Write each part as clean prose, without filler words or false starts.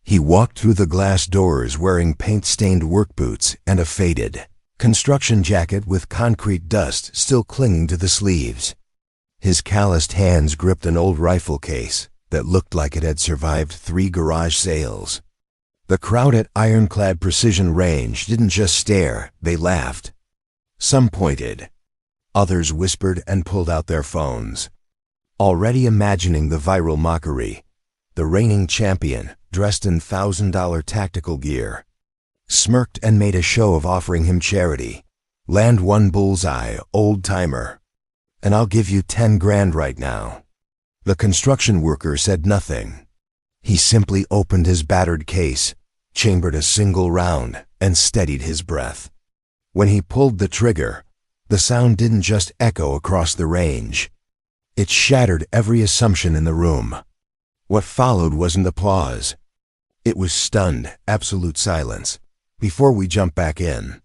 He walked through the glass doors wearing paint-stained work boots and a faded construction jacket with concrete dust still clinging to the sleeves. His calloused hands gripped an old rifle case that looked like it had survived 3 garage sales. The crowd at Ironclad Precision Range didn't just stare, they laughed. Some pointed. Others whispered and pulled out their phones. Already imagining the viral mockery, the reigning champion, dressed in $1,000 tactical gear, smirked and made a show of offering him charity. Land one bullseye, old timer, and I'll give you 10 grand right now. The construction worker said nothing. He simply opened his battered case, chambered a single round, and steadied his breath. When he pulled the trigger, the sound didn't just echo across the range. It shattered every assumption in the room. What followed wasn't applause. It was stunned, absolute silence. Before we jump back in,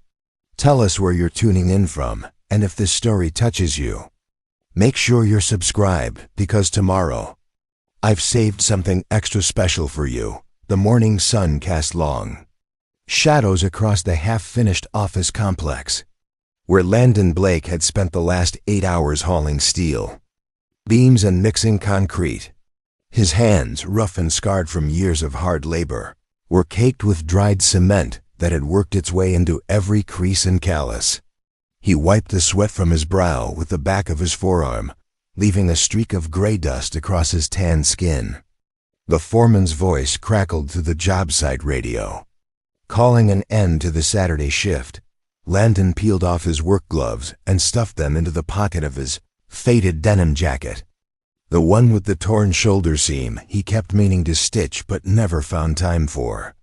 tell us where you're tuning in from, and if this story touches you, make sure you're subscribed, because tomorrow, I've saved something extra special for you. The morning sun cast long shadows across the half-finished office complex, where Landon Blake had spent the last 8 hours hauling steel, beams and mixing concrete. His hands, rough and scarred from years of hard labor, were caked with dried cement that had worked its way into every crease and callus. He wiped the sweat from his brow with the back of his forearm, leaving a streak of gray dust across his tanned skin. The foreman's voice crackled through the job site radio, calling an end to the Saturday shift. Landon peeled off his work gloves and stuffed them into the pocket of his faded denim jacket, the one with the torn shoulder seam he kept meaning to stitch but never found time for.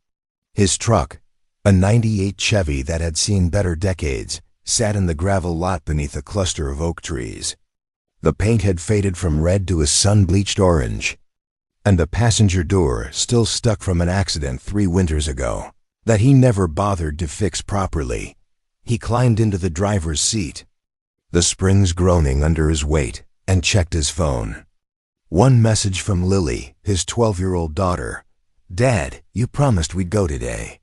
His truck, a '98 Chevy that had seen better decades, sat in the gravel lot beneath a cluster of oak trees. The paint had faded from red to a sun-bleached orange, and the passenger door still stuck from an accident 3 winters ago that he never bothered to fix properly. He climbed into the driver's seat, the springs groaning under his weight, and checked his phone. One message from Lily, his 12-year-old daughter. "Dad, you promised we'd go today.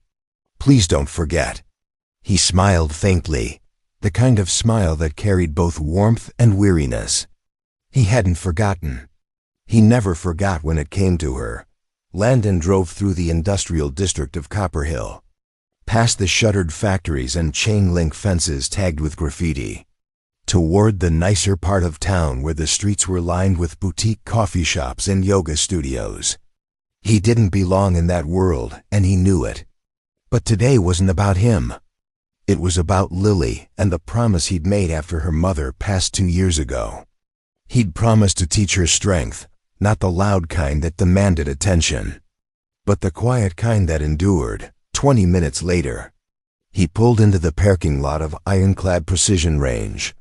Please don't forget." He smiled faintly, the kind of smile that carried both warmth and weariness. He hadn't forgotten. He never forgot when it came to her. Landon drove through the industrial district of Copperhill, past the shuttered factories and chain-link fences tagged with graffiti, toward the nicer part of town where the streets were lined with boutique coffee shops and yoga studios. He didn't belong in that world, and he knew it. But today wasn't about him. It was about Lily and the promise he'd made after her mother passed 2 years ago. He'd promised to teach her strength, not the loud kind that demanded attention, but the quiet kind that endured. 20 minutes later, he pulled into the parking lot of Ironclad Precision Range,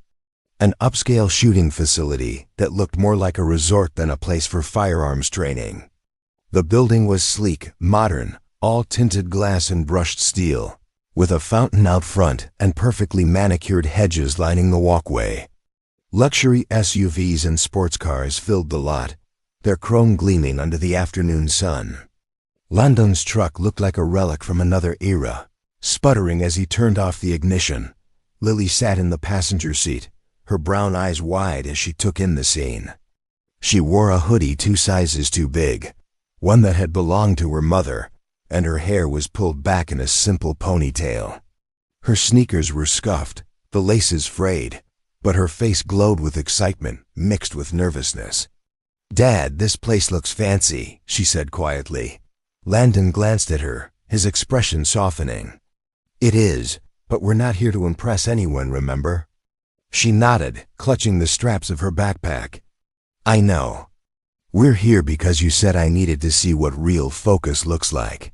an upscale shooting facility that looked more like a resort than a place for firearms training. The building was sleek, modern, all tinted glass and brushed steel, with a fountain out front and perfectly manicured hedges lining the walkway. Luxury SUVs and sports cars filled the lot, their chrome gleaming under the afternoon sun. Landon's truck looked like a relic from another era, sputtering as he turned off the ignition. Lily sat in the passenger seat, her brown eyes wide as she took in the scene. She wore a hoodie 2 sizes too big, one that had belonged to her mother, and her hair was pulled back in a simple ponytail. Her sneakers were scuffed, the laces frayed, but her face glowed with excitement mixed with nervousness. "Dad, this place looks fancy," she said quietly. Landon glanced at her, his expression softening. "It is, but we're not here to impress anyone, remember?" She nodded, clutching the straps of her backpack. "I know. We're here because you said I needed to see what real focus looks like."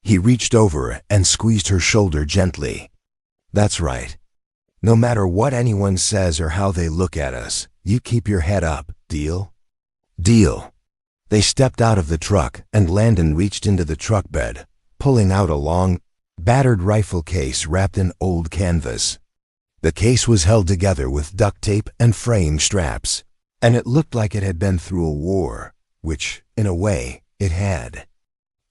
He reached over and squeezed her shoulder gently. "That's right. No matter what anyone says or how they look at us, you keep your head up, deal?" "Deal." They stepped out of the truck, and Landon reached into the truck bed, pulling out a long, battered rifle case wrapped in old canvas. The case was held together with duct tape and fraying straps, and it looked like it had been through a war, which, in a way, it had.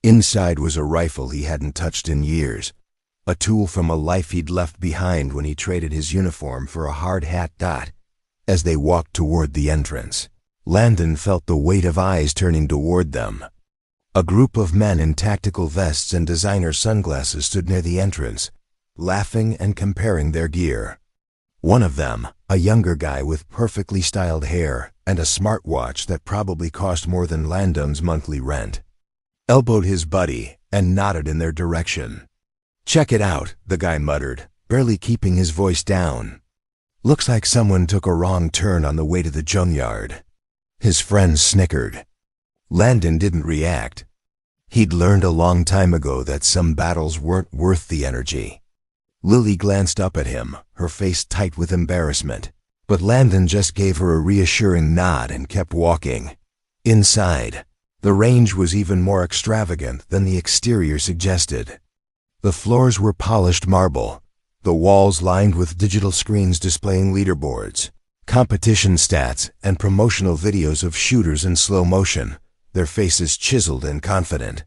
Inside was a rifle he hadn't touched in years, a tool from a life he'd left behind when he traded his uniform for a hard hat. As they walked toward the entrance, Landon felt the weight of eyes turning toward them. A group of men in tactical vests and designer sunglasses stood near the entrance, laughing and comparing their gear. One of them, a younger guy with perfectly styled hair and a smartwatch that probably cost more than Landon's monthly rent, elbowed his buddy and nodded in their direction. "Check it out," the guy muttered, barely keeping his voice down. "Looks like someone took a wrong turn on the way to the junkyard." His friends snickered. Landon didn't react. He'd learned a long time ago that some battles weren't worth the energy. Lily glanced up at him, her face tight with embarrassment, but Landon just gave her a reassuring nod and kept walking. Inside, the range was even more extravagant than the exterior suggested. The floors were polished marble, the walls lined with digital screens displaying leaderboards, competition stats, and promotional videos of shooters in slow motion, their faces chiseled and confident.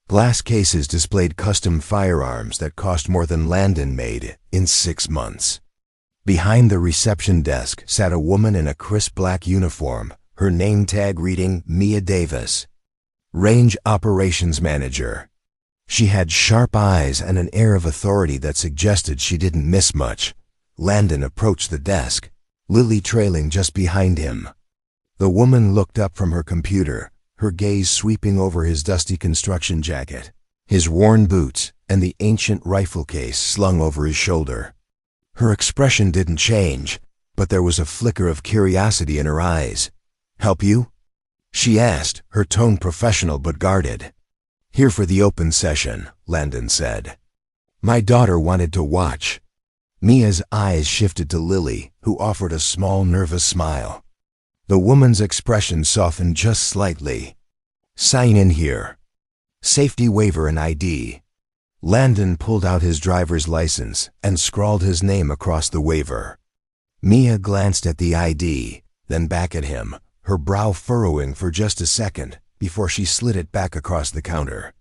Glass cases displayed custom firearms that cost more than Landon made in 6 months. Behind the reception desk sat a woman in a crisp black uniform, her name tag reading Mia Davis, Range Operations Manager. She had sharp eyes and an air of authority that suggested she didn't miss much. Landon approached the desk, Lily trailing just behind him. The woman looked up from her computer, her gaze sweeping over his dusty construction jacket, his worn boots, and the ancient rifle case slung over his shoulder. Her expression didn't change, but there was a flicker of curiosity in her eyes. "Help you?" she asked, her tone professional but guarded. "Here for the open session," Landon said. "My daughter wanted to watch." Mia's eyes shifted to Lily, who offered a small, nervous smile. The woman's expression softened just slightly. "Sign in here. Safety waiver and ID." Landon pulled out his driver's license and scrawled his name across the waiver. Mia glanced at the ID, then back at him, her brow furrowing for just a second before she slid it back across the counter.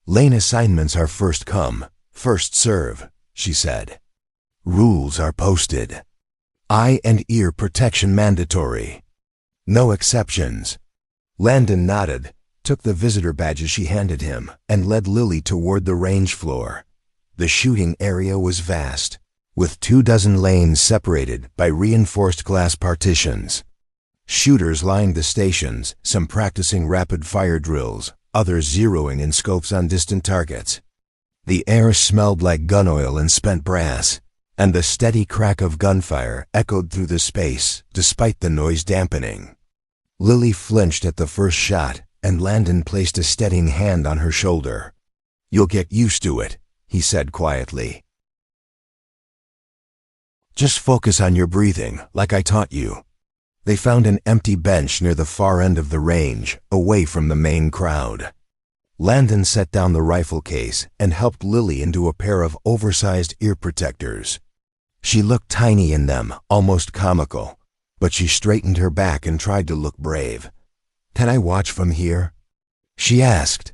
"Lane assignments are first come, first serve," she said. "Rules are posted. Eye and ear protection mandatory. No exceptions." Landon nodded, took the visitor badges she handed him, and led Lily toward the range floor. The shooting area was vast, with 24 lanes separated by reinforced glass partitions. Shooters lined the stations, some practicing rapid-fire drills, others zeroing in scopes on distant targets. The air smelled like gun oil and spent brass, and the steady crack of gunfire echoed through the space, despite the noise dampening. Lily flinched at the first shot, and Landon placed a steadying hand on her shoulder. "You'll get used to it," he said quietly. "Just focus on your breathing, like I taught you." They found an empty bench near the far end of the range, away from the main crowd. Landon set down the rifle case and helped Lily into a pair of oversized ear protectors. She looked tiny in them, almost comical, but she straightened her back and tried to look brave. "Can I watch from here?" she asked.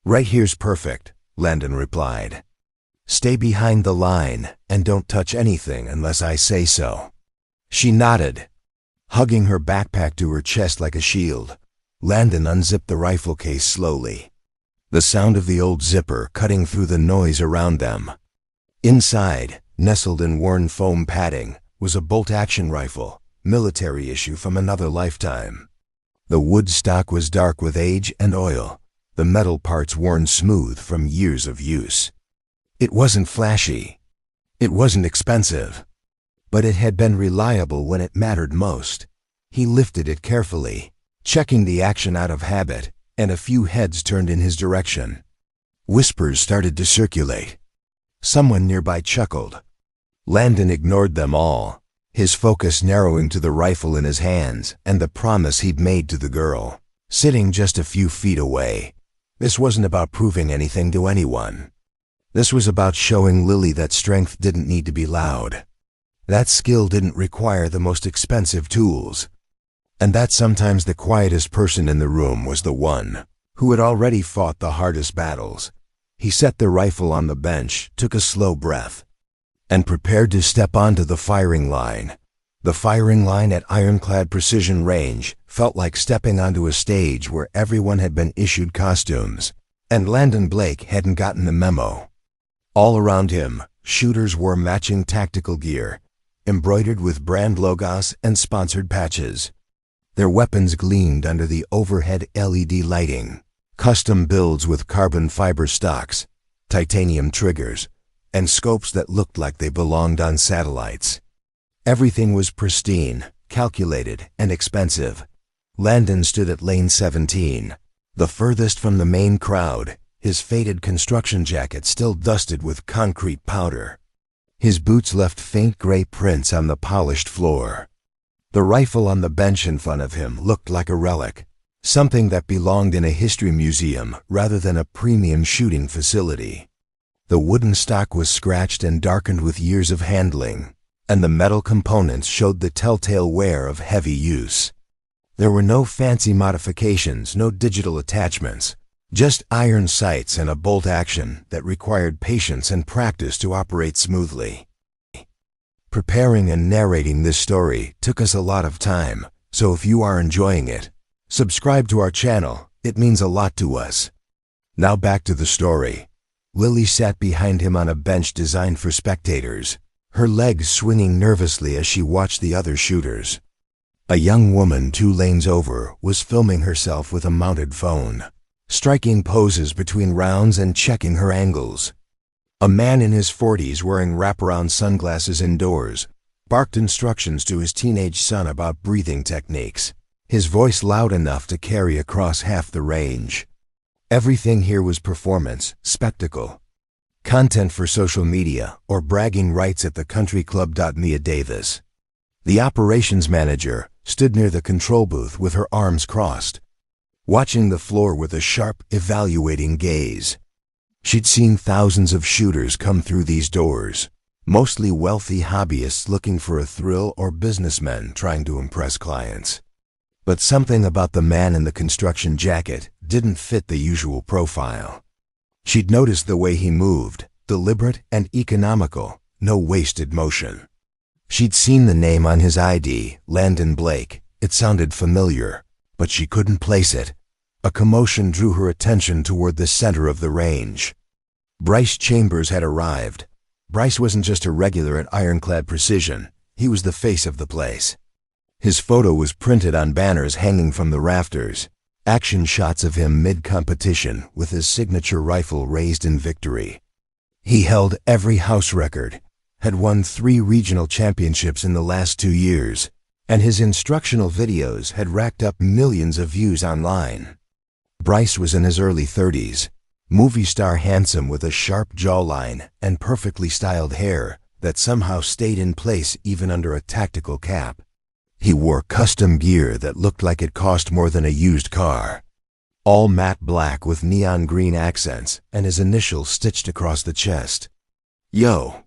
"Right here's perfect," Landon replied. "Stay behind the line and don't touch anything unless I say so." She nodded. Hugging her backpack to her chest like a shield, Landon unzipped the rifle case slowly, the sound of the old zipper cutting through the noise around them. Inside, nestled in worn foam padding, was a bolt-action rifle, military issue from another lifetime. The wood stock was dark with age and oil, the metal parts worn smooth from years of use. It wasn't flashy. It wasn't expensive. But it had been reliable when it mattered most. He lifted it carefully, checking the action out of habit, and a few heads turned in his direction. Whispers started to circulate. Someone nearby chuckled. Landon ignored them all, his focus narrowing to the rifle in his hands and the promise he'd made to the girl, sitting just a few feet away. This wasn't about proving anything to anyone. This was about showing Lily that strength didn't need to be loud. That skill didn't require the most expensive tools. And that sometimes the quietest person in the room was the one who had already fought the hardest battles. He set the rifle on the bench, took a slow breath, and prepared to step onto the firing line. The firing line at ironclad precision range felt like stepping onto a stage where everyone had been issued costumes, and Landon Blake hadn't gotten the memo. All around him, shooters wore matching tactical gear, embroidered with brand logos and sponsored patches. Their weapons gleamed under the overhead LED lighting, custom builds with carbon fiber stocks, titanium triggers, and scopes that looked like they belonged on satellites. Everything was pristine, calculated, and expensive. Landon stood at lane 17, the furthest from the main crowd, his faded construction jacket still dusted with concrete powder. His boots left faint gray prints on the polished floor. The rifle on the bench in front of him looked like a relic, something that belonged in a history museum rather than a premium shooting facility. The wooden stock was scratched and darkened with years of handling, and the metal components showed the telltale wear of heavy use. There were no fancy modifications, no digital attachments, just iron sights and a bolt action that required patience and practice to operate smoothly. Preparing and narrating this story took us a lot of time, so if you are enjoying it, subscribe to our channel. It means a lot to us. Now back to the story. Lily sat behind him on a bench designed for spectators, her legs swinging nervously as she watched the other shooters. A young woman 2 lanes over was filming herself with a mounted phone, striking poses between rounds and checking her angles. A man in his 40s wearing wraparound sunglasses indoors barked instructions to his teenage son about breathing techniques, his voice loud enough to carry across half the range. Everything here was performance, spectacle, content for social media, or bragging rights at the country club. Mia Davis, the operations manager, stood near the control booth with her arms crossed, watching the floor with a sharp, evaluating gaze. She'd seen thousands of shooters come through these doors, mostly wealthy hobbyists looking for a thrill or businessmen trying to impress clients. But something about the man in the construction jacket didn't fit the usual profile. She'd noticed the way he moved, deliberate and economical, no wasted motion. She'd seen the name on his ID, Landon Blake. It sounded familiar, but she couldn't place it. A commotion drew her attention toward the center of the range. Bryce Chambers had arrived. Bryce wasn't just a regular at Ironclad Precision, he was the face of the place. His photo was printed on banners hanging from the rafters, action shots of him mid-competition with his signature rifle raised in victory. He held every house record, had won 3 regional championships in the last 2 years, and his instructional videos had racked up millions of views online. Bryce was in his early 30s, movie star handsome with a sharp jawline and perfectly styled hair that somehow stayed in place even under a tactical cap. He wore custom gear that looked like it cost more than a used car, all matte black with neon green accents and his initials stitched across the chest. "Yo,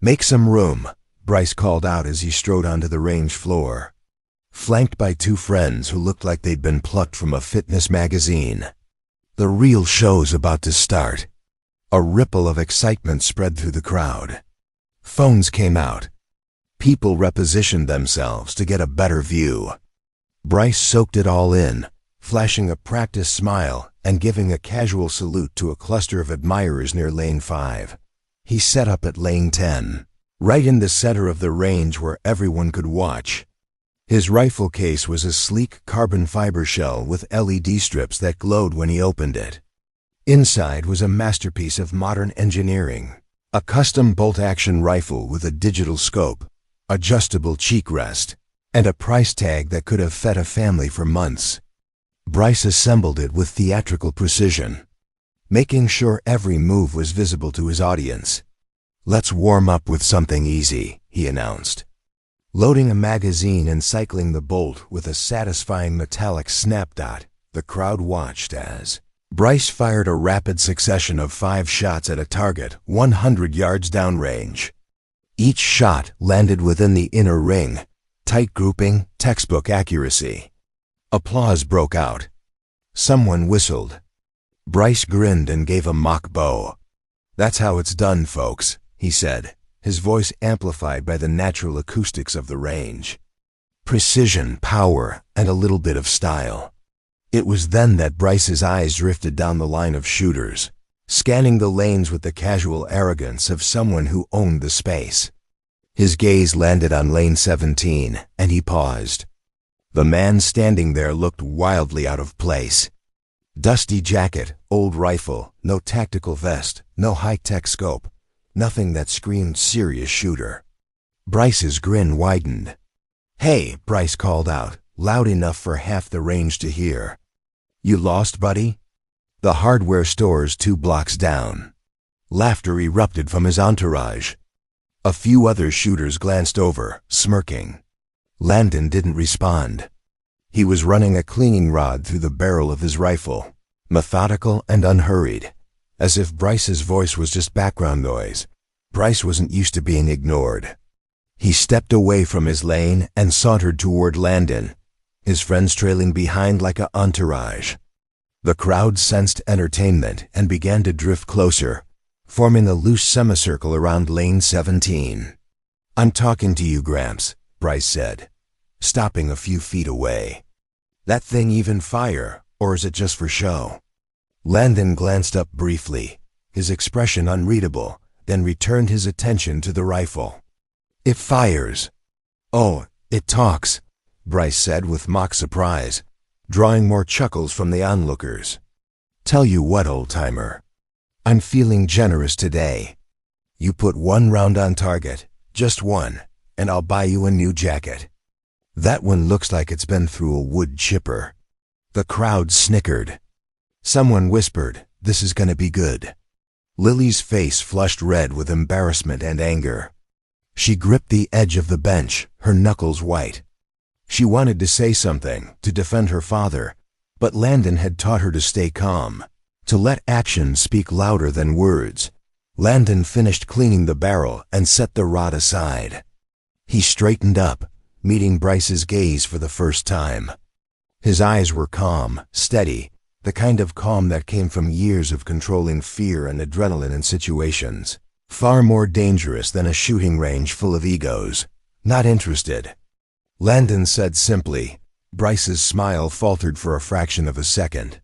make some room," Bryce called out as he strode onto the range floor, flanked by 2 friends who looked like they'd been plucked from a fitness magazine. The real show's about to start. A ripple of excitement spread through the crowd. Phones came out. People repositioned themselves to get a better view. Bryce soaked it all in, flashing a practiced smile and giving a casual salute to a cluster of admirers near lane 5. He set up at lane 10, right in the center of the range where everyone could watch. His rifle case was a sleek carbon fiber shell with LED strips that glowed when he opened it. Inside was a masterpiece of modern engineering, a custom bolt-action rifle with a digital scope, adjustable cheek rest, and a price tag that could have fed a family for months. Bryce assembled it with theatrical precision, making sure every move was visible to his audience. "Let's warm up with something easy," he announced. Loading a magazine and cycling the bolt with a satisfying metallic snap dot, the crowd watched as Bryce fired a rapid succession of 5 shots at a target 100 yards downrange. Each shot landed within the inner ring, tight grouping, textbook accuracy. Applause broke out. Someone whistled. Bryce grinned and gave a mock bow. "That's how it's done, folks," he said, his voice amplified by the natural acoustics of the range. Precision, power, and a little bit of style. It was then that Bryce's eyes drifted down the line of shooters, scanning the lanes with the casual arrogance of someone who owned the space. His gaze landed on lane 17, and he paused. The man standing there looked wildly out of place. Dusty jacket, old rifle, no tactical vest, no high-tech scope, nothing that screamed serious shooter. Bryce's grin widened. "Hey," Bryce called out, loud enough for half the range to hear. "You lost, buddy?" The hardware store's 2 blocks down. Laughter erupted from his entourage. A few other shooters glanced over, smirking. Landon didn't respond. He was running a cleaning rod through the barrel of his rifle, methodical and unhurried, as if Bryce's voice was just background noise. Bryce wasn't used to being ignored. He stepped away from his lane and sauntered toward Landon, his friends trailing behind like an entourage. The crowd sensed entertainment and began to drift closer, forming a loose semicircle around lane 17. "I'm talking to you, Gramps," Bryce said, stopping a few feet away. "That thing even fire, or is it just for show?" Landon glanced up briefly, his expression unreadable, then returned his attention to the rifle. "It fires." "Oh, it talks," Bryce said with mock surprise, drawing more chuckles from the onlookers. "Tell you what, old-timer, I'm feeling generous today. You put 1 round on target, just 1, and I'll buy you a new jacket. That one looks like it's been through a wood chipper." The crowd snickered. Someone whispered, "This is gonna be good." Lily's face flushed red with embarrassment and anger. She gripped the edge of the bench, her knuckles white. She wanted to say something, to defend her father, but Landon had taught her to stay calm, to let actions speak louder than words. Landon finished cleaning the barrel and set the rod aside. He straightened up, meeting Bryce's gaze for the first time. His eyes were calm, steady, the kind of calm that came from years of controlling fear and adrenaline in situations. Far more dangerous than a shooting range full of egos. "Not interested," Landon said simply. Bryce's smile faltered for a fraction of a second.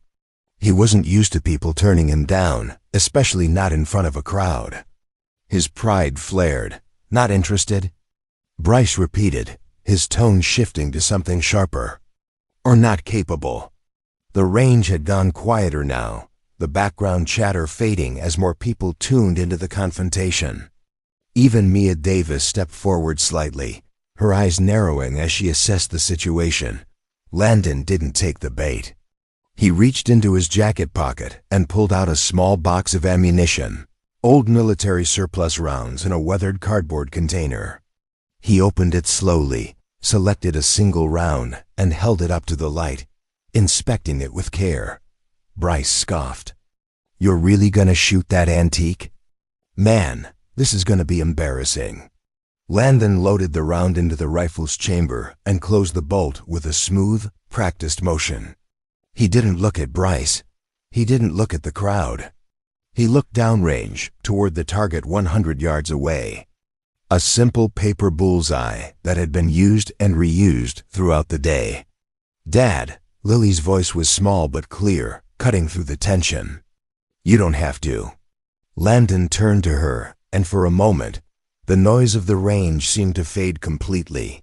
He wasn't used to people turning him down, especially not in front of a crowd. His pride flared. "Not interested?" Bryce repeated, his tone shifting to something sharper. "Or not capable?" The range had gone quieter now, the background chatter fading as more people tuned into the confrontation. Even Mia Davis stepped forward slightly, her eyes narrowing as she assessed the situation. Landon didn't take the bait. He reached into his jacket pocket and pulled out a small box of ammunition, old military surplus rounds in a weathered cardboard container. He opened it slowly, selected a single round, and held it up to the light, inspecting it with care. Bryce scoffed. "You're really gonna shoot that antique? Man, this is gonna be embarrassing." Landon loaded the round into the rifle's chamber and closed the bolt with a smooth, practiced motion. He didn't look at Bryce. He didn't look at the crowd. He looked downrange, toward the target 100 yards away. A simple paper bullseye that had been used and reused throughout the day. "Dad," Lily's voice was small but clear, cutting through the tension. "You don't have to." Landon turned to her, and for a moment, the noise of the range seemed to fade completely.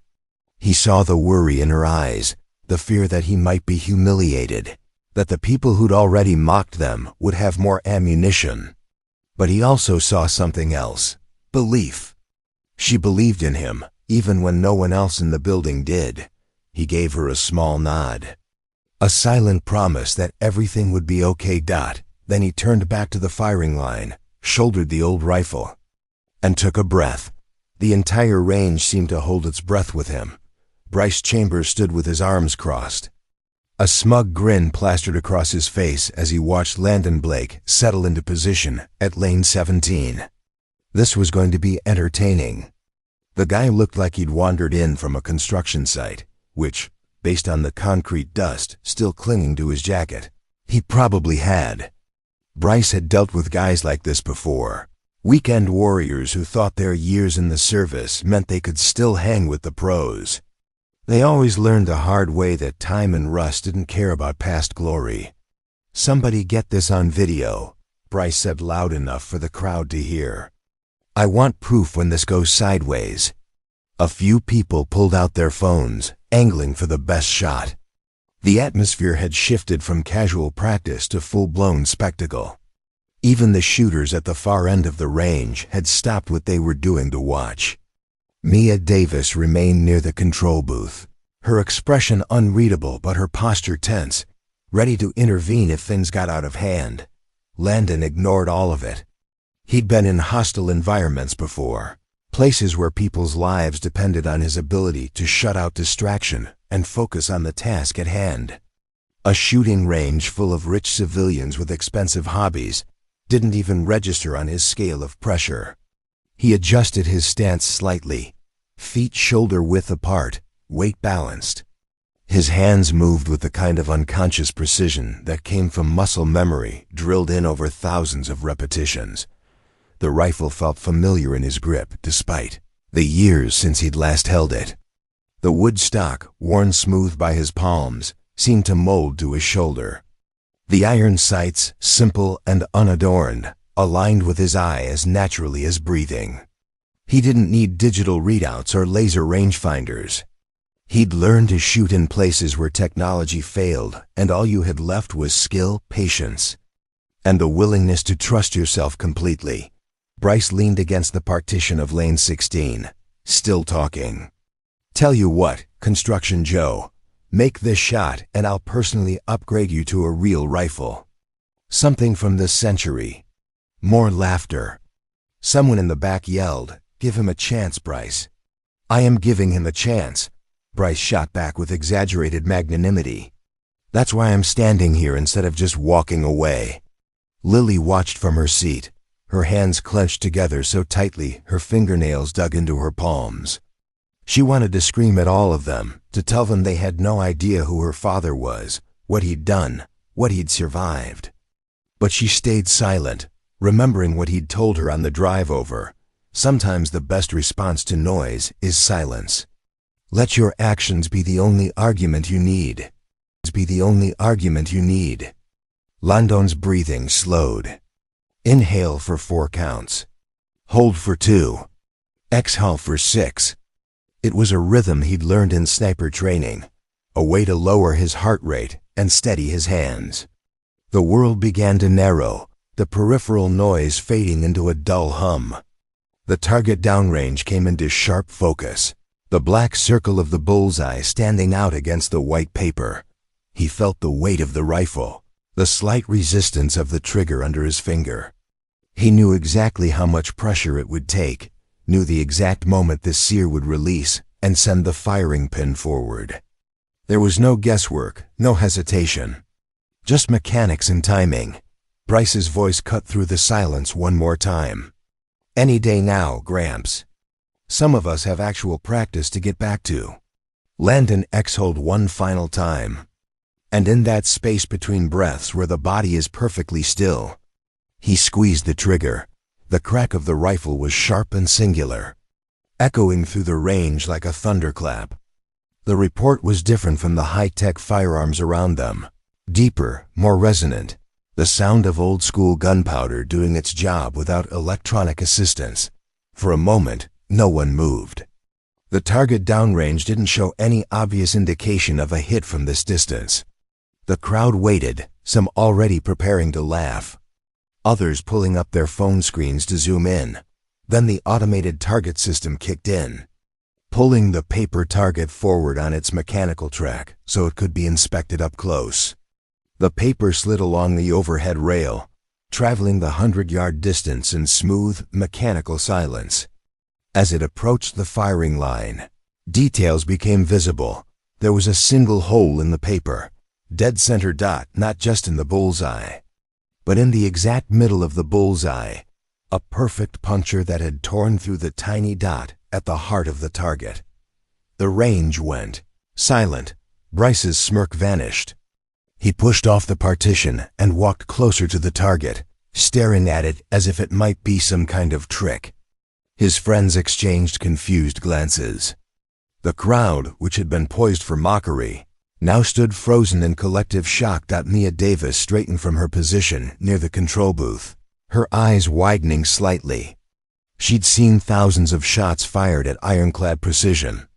He saw the worry in her eyes, the fear that he might be humiliated, that the people who'd already mocked them would have more ammunition. But he also saw something else, belief. She believed in him, even when no one else in the building did. He gave her a small nod. A silent promise that everything would be okay. Then he turned back to the firing line, shouldered the old rifle, and took a breath. The entire range seemed to hold its breath with him. Bryce Chambers stood with his arms crossed. A smug grin plastered across his face as he watched Landon Blake settle into position at lane 17. This was going to be entertaining. The guy looked like he'd wandered in from a construction site, which, based on the concrete dust still clinging to his jacket, He probably had. Bryce had dealt with guys like this before. Weekend warriors who thought their years in the service meant they could still hang with the pros. They always learned the hard way that time and rust didn't care about past glory. "Somebody get this on video," Bryce said loud enough for the crowd to hear. "I want proof when this goes sideways." A few people pulled out their phones, angling for the best shot. The atmosphere had shifted from casual practice to full-blown spectacle. Even the shooters at the far end of the range had stopped what they were doing to watch. Mia Davis remained near the control booth, her expression unreadable but her posture tense, ready to intervene if things got out of hand. Landon ignored all of it. He'd been in hostile environments before, places where people's lives depended on his ability to shut out distraction and focus on the task at hand. A shooting range full of rich civilians with expensive hobbies didn't even register on his scale of pressure. He adjusted his stance slightly, feet shoulder-width apart, weight balanced. His hands moved with the kind of unconscious precision that came from muscle memory drilled in over thousands of repetitions. The rifle felt familiar in his grip despite the years since he'd last held it. The wood stock, worn smooth by his palms, seemed to mold to his shoulder. The iron sights, simple and unadorned, aligned with his eye as naturally as breathing. He didn't need digital readouts or laser rangefinders. He'd learned to shoot in places where technology failed, and all you had left was skill, patience, and the willingness to trust yourself completely. Bryce leaned against the partition of lane 16, still talking. "Tell you what, Construction Joe, make this shot and I'll personally upgrade you to a real rifle. Something from this century." More laughter. Someone in the back yelled, "Give him a chance, Bryce." "I am giving him a chance," Bryce shot back with exaggerated magnanimity. "That's why I'm standing here instead of just walking away." Lily watched from her seat, her hands clenched together so tightly her fingernails dug into her palms. She wanted to scream at all of them, to tell them they had no idea who her father was, what he'd done, what he'd survived. But she stayed silent, remembering what he'd told her on the drive over. Sometimes the best response to noise is silence. Let your actions be the only argument you need. Be the only argument you need. Landon's breathing slowed. Inhale for 4 counts. Hold for 2. Exhale for 6. It was a rhythm he'd learned in sniper training, a way to lower his heart rate and steady his hands. The world began to narrow, the peripheral noise fading into a dull hum. The target downrange came into sharp focus, the black circle of the bullseye standing out against the white paper. He felt the weight of the rifle, the slight resistance of the trigger under his finger. He knew exactly how much pressure it would take, knew the exact moment the sear would release and send the firing pin forward. There was no guesswork, no hesitation. Just mechanics and timing. Bryce's voice cut through the silence one more time. "Any day now, Gramps. Some of us have actual practice to get back to." Landon exhaled one final time. And in that space between breaths where the body is perfectly still, he squeezed the trigger. The crack of the rifle was sharp and singular, echoing through the range like a thunderclap. The report was different from the high-tech firearms around them. Deeper, more resonant, the sound of old-school gunpowder doing its job without electronic assistance. For a moment, no one moved. The target downrange didn't show any obvious indication of a hit from this distance. The crowd waited, some already preparing to laugh, others pulling up their phone screens to zoom in. Then the automated target system kicked in, pulling the paper target forward on its mechanical track so it could be inspected up close. The paper slid along the overhead rail, traveling the 100-yard distance in smooth, mechanical silence. As it approached the firing line, details became visible. There was a single hole in the paper, dead center dot not just in the bullseye, but in the exact middle of the bullseye, a perfect puncture that had torn through the tiny dot at the heart of the target. The range went silent. Bryce's smirk vanished. He pushed off the partition and walked closer to the target, staring at it as if it might be some kind of trick. His friends exchanged confused glances. The crowd, which had been poised for mockery, now stood frozen in collective shock. Mia Davis straightened from her position near the control booth, her eyes widening slightly. She'd seen thousands of shots fired at ironclad precision,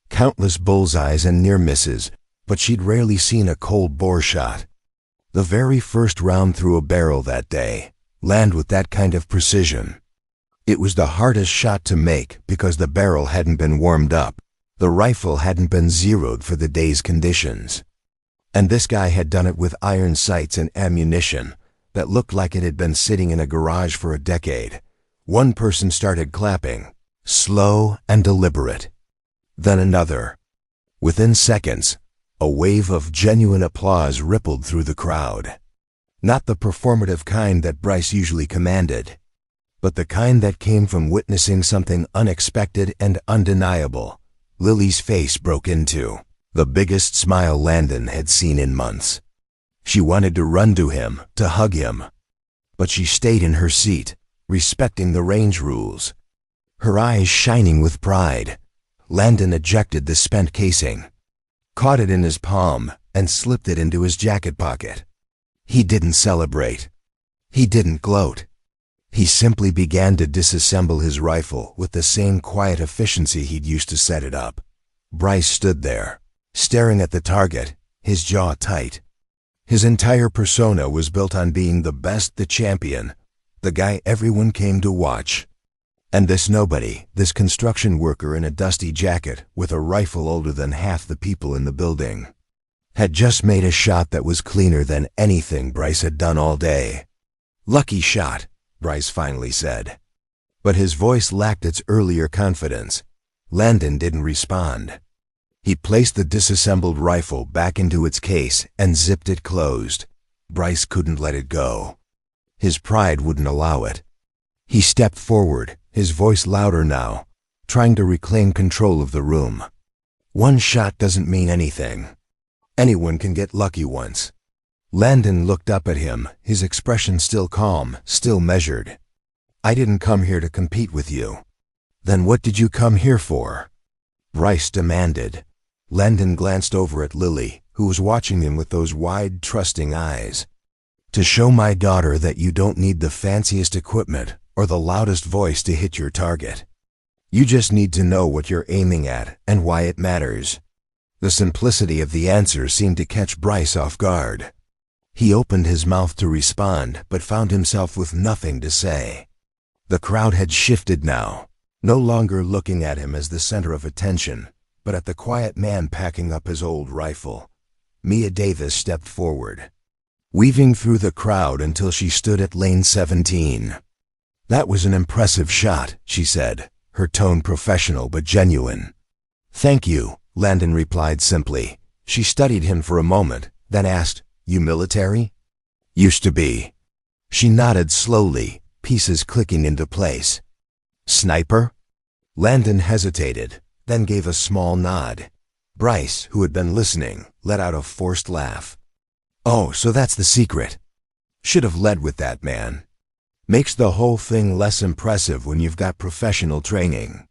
countless bullseyes and near misses, but she'd rarely seen a cold bore shot. The very first round through a barrel that day land with that kind of precision. It was the hardest shot to make because the barrel hadn't been warmed up. The rifle hadn't been zeroed for the day's conditions. And this guy had done it with iron sights and ammunition that looked like it had been sitting in a garage for a decade. One person started clapping, slow and deliberate. Then another. Within seconds, a wave of genuine applause rippled through the crowd. Not the performative kind that Bryce usually commanded, but the kind that came from witnessing something unexpected and undeniable. Lily's face broke into the biggest smile Landon had seen in months. She wanted to run to him, to hug him, but she stayed in her seat, respecting the range rules. Her eyes shining with pride. Landon ejected the spent casing, caught it in his palm, and slipped it into his jacket pocket. He didn't celebrate. He didn't gloat. He simply began to disassemble his rifle with the same quiet efficiency he'd used to set it up. Bryce stood there, staring at the target, his jaw tight. His entire persona was built on being the best, the champion, the guy everyone came to watch. And this nobody, this construction worker in a dusty jacket with a rifle older than half the people in the building, had just made a shot that was cleaner than anything Bryce had done all day. "Lucky shot," Bryce finally said. But his voice lacked its earlier confidence. Landon didn't respond. He placed the disassembled rifle back into its case and zipped it closed. Bryce couldn't let it go. His pride wouldn't allow it. He stepped forward, his voice louder now, trying to reclaim control of the room. "One shot doesn't mean anything. Anyone can get lucky once." Landon looked up at him, his expression still calm, still measured. "I didn't come here to compete with you." "Then what did you come here for?" Bryce demanded. Landon glanced over at Lily, who was watching him with those wide, trusting eyes. "To show my daughter that you don't need the fanciest equipment or the loudest voice to hit your target. You just need to know what you're aiming at and why it matters." The simplicity of the answer seemed to catch Bryce off guard. He opened his mouth to respond, but found himself with nothing to say. The crowd had shifted now, no longer looking at him as the center of attention, but at the quiet man packing up his old rifle. Mia Davis stepped forward, weaving through the crowd until she stood at lane 17. "That was an impressive shot," she said, her tone professional but genuine. "Thank you," Landon replied simply. She studied him for a moment, then asked, "You military?" "Used to be." She nodded slowly, pieces clicking into place. "Sniper?" Landon hesitated, then gave a small nod. Bryce, who had been listening, let out a forced laugh. "Oh, so that's the secret. Should have led with that, man. Makes the whole thing less impressive when you've got professional training."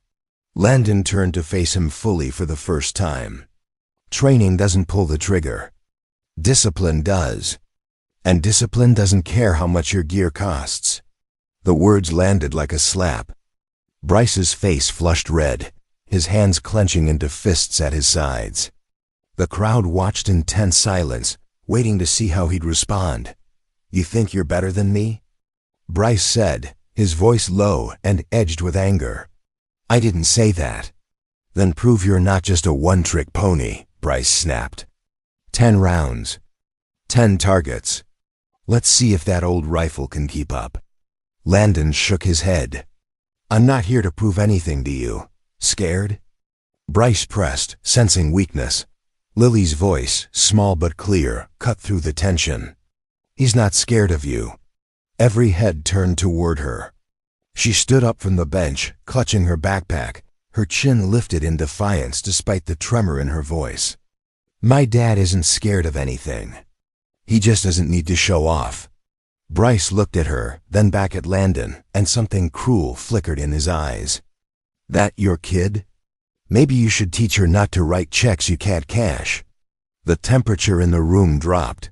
Landon turned to face him fully for the first time. Training doesn't pull the trigger. Discipline does. And discipline doesn't care how much your gear costs. The words landed like a slap. Bryce's face flushed red, his hands clenching into fists at his sides. The crowd watched in tense silence, waiting to see how he'd respond. "You think you're better than me?" Bryce said, his voice low and edged with anger. "I didn't say that." "Then prove you're not just a one-trick pony," Bryce snapped. 10 rounds. 10 targets. Let's see if that old rifle can keep up. Landon shook his head. "I'm not here to prove anything to you. Scared?" Bryce pressed, sensing weakness. Lily's voice, small but clear, cut through the tension. "He's not scared of you." Every head turned toward her. She stood up from the bench, clutching her backpack, her chin lifted in defiance despite the tremor in her voice. "My dad isn't scared of anything." He just doesn't need to show off. Bryce looked at her, then back at Landon, and something cruel flickered in his eyes. That your kid? Maybe you should teach her not to write checks you can't cash. The temperature in the room dropped.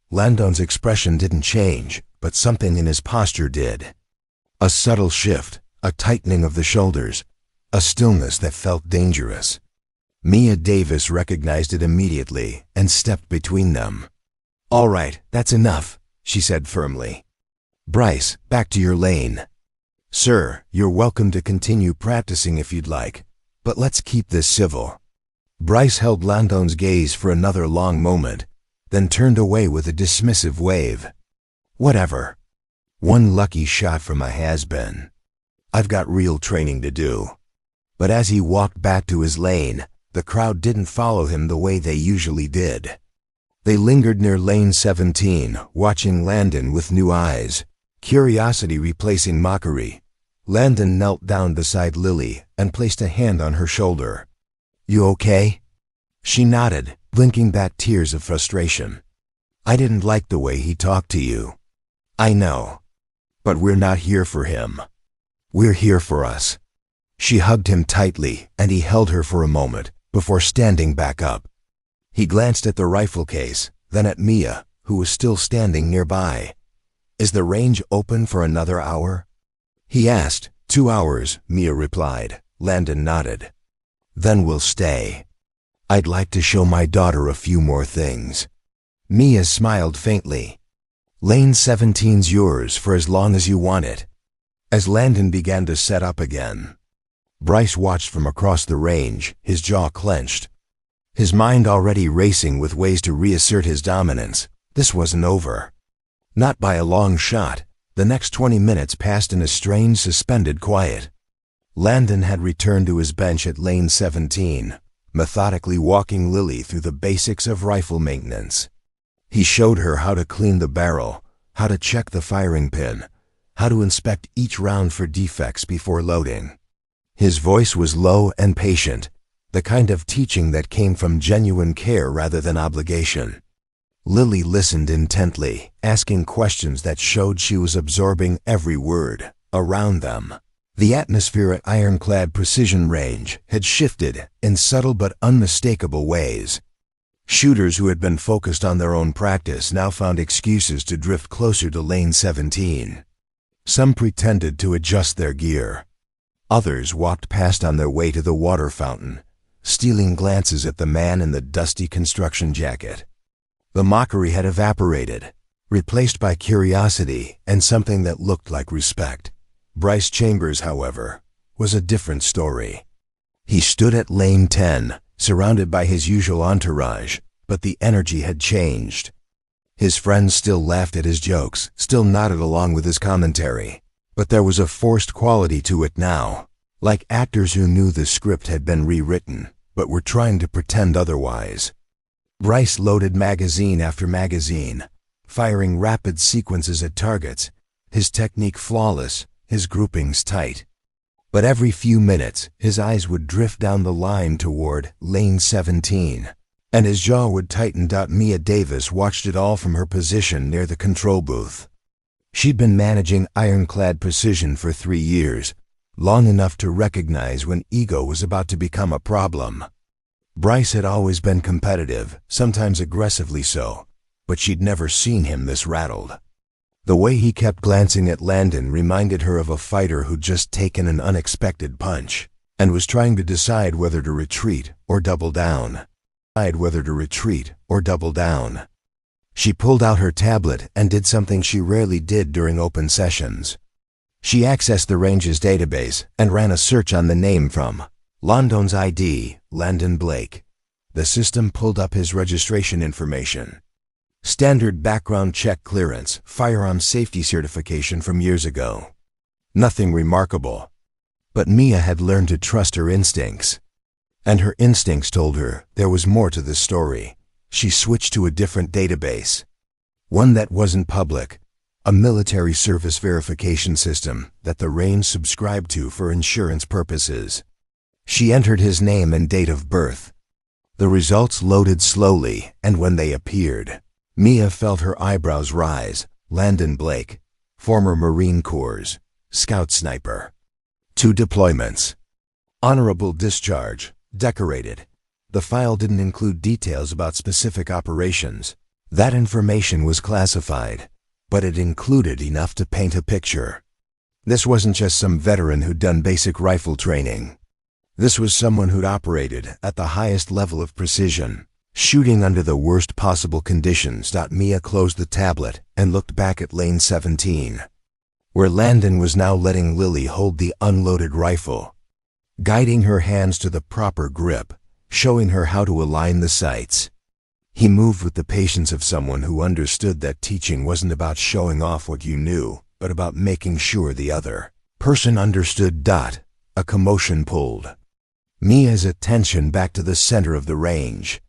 Landon's expression didn't change, but something in his posture did. A subtle shift, a tightening of the shoulders, a stillness that felt dangerous. Mia Davis recognized it immediately and stepped between them. All right, that's enough, she said firmly. Bryce, back to your lane. Sir, you're welcome to continue practicing if you'd like, but let's keep this civil. Bryce held Landon's gaze for another long moment, then turned away with a dismissive wave. Whatever. One lucky shot from a has-been. I've got real training to do. But as he walked back to his lane, the crowd didn't follow him the way they usually did. They lingered near lane 17, watching Landon with new eyes, curiosity replacing mockery. Landon knelt down beside Lily and placed a hand on her shoulder. You okay? She nodded, blinking back tears of frustration. I didn't like the way he talked to you. I know. But we're not here for him. We're here for us. She hugged him tightly, and he held her for a moment, before standing back up. He glanced at the rifle case, then at Mia, who was still standing nearby. Is the range open for another hour? He asked. 2 hours, Mia replied. Landon nodded. Then we'll stay. I'd like to show my daughter a few more things. Mia smiled faintly. Lane 17's yours for as long as you want it. As Landon began to set up again, Bryce watched from across the range, his jaw clenched. His mind already racing with ways to reassert his dominance. This wasn't over. Not by a long shot. The next 20 minutes passed in a strange, suspended quiet. Landon had returned to his bench at lane 17, methodically walking Lily through the basics of rifle maintenance. He showed her how to clean the barrel, how to check the firing pin, how to inspect each round for defects before loading. His voice was low and patient, the kind of teaching that came from genuine care rather than obligation. Lily listened intently, asking questions that showed she was absorbing every word around them. The atmosphere at Ironclad Precision Range had shifted in subtle but unmistakable ways. Shooters who had been focused on their own practice now found excuses to drift closer to lane 17. Some pretended to adjust their gear. Others walked past on their way to the water fountain, stealing glances at the man in the dusty construction jacket. The mockery had evaporated, replaced by curiosity and something that looked like respect. Bryce Chambers, however, was a different story. He stood at lane 10, surrounded by his usual entourage, but the energy had changed. His friends still laughed at his jokes, still nodded along with his commentary, but there was a forced quality to it now, like actors who knew the script had been rewritten, but were trying to pretend otherwise. Bryce loaded magazine after magazine, firing rapid sequences at targets, his technique flawless, his groupings tight. But every few minutes, his eyes would drift down the line toward lane 17, and his jaw would tighten. Mia Davis watched it all from her position near the control booth. She'd been managing Ironclad Precision for 3 years, long enough to recognize when ego was about to become a problem. Bryce had always been competitive, sometimes aggressively so, but she'd never seen him this rattled. The way he kept glancing at Landon reminded her of a fighter who'd just taken an unexpected punch and was trying to decide whether to retreat or double down. She pulled out her tablet and did something she rarely did during open sessions. She accessed the range's database and ran a search on the name from Landon's ID, Landon Blake. The system pulled up his registration information. Standard background check clearance, firearm safety certification from years ago. Nothing remarkable. But Mia had learned to trust her instincts. And her instincts told her there was more to this story. She switched to a different database. One that wasn't public. A military service verification system that the range subscribed to for insurance purposes. She entered his name and date of birth. The results loaded slowly, and when they appeared, Mia felt her eyebrows rise. Landon Blake, former Marine Corps, scout sniper. 2 deployments. Honorable discharge, decorated. The file didn't include details about specific operations. That information was classified, but it included enough to paint a picture. This wasn't just some veteran who'd done basic rifle training. This was someone who'd operated at the highest level of precision, shooting under the worst possible conditions. Mia closed the tablet and looked back at lane 17, where Landon was now letting Lily hold the unloaded rifle, guiding her hands to the proper grip, showing her how to align the sights. He moved with the patience of someone who understood that teaching wasn't about showing off what you knew, but about making sure the other person understood. A commotion pulled Mia's attention back to the center of the range.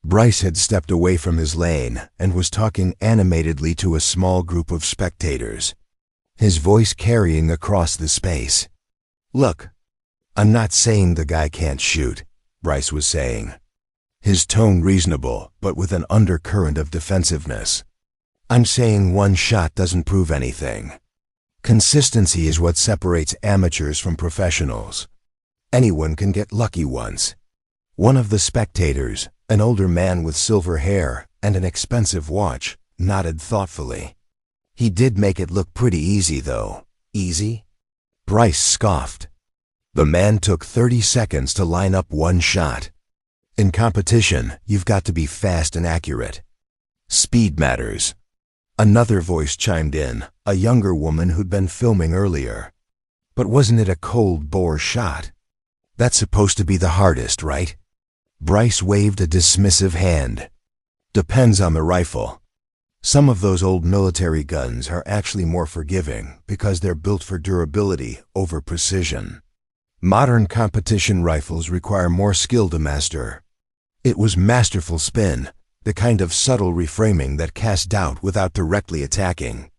Bryce had stepped away from his lane and was talking animatedly to a small group of spectators, his voice carrying across the space. "Look, I'm not saying the guy can't shoot," Bryce was saying, his tone reasonable but with an undercurrent of defensiveness. "I'm saying one shot doesn't prove anything. Consistency is what separates amateurs from professionals. Anyone can get lucky once." One of the spectators, an older man with silver hair and an expensive watch, nodded thoughtfully. "He did make it look pretty easy, though." "Easy?" Bryce scoffed. "The man took 30 seconds to line up one shot. In competition, you've got to be fast and accurate. Speed matters." Another voice chimed in, a younger woman who'd been filming earlier. "But wasn't it a cold bore shot? That's supposed to be the hardest, right?" Bryce waved a dismissive hand. "Depends on the rifle. Some of those old military guns are actually more forgiving because they're built for durability over precision. Modern competition rifles require more skill to master." It was masterful spin, the kind of subtle reframing that cast doubt without directly attacking.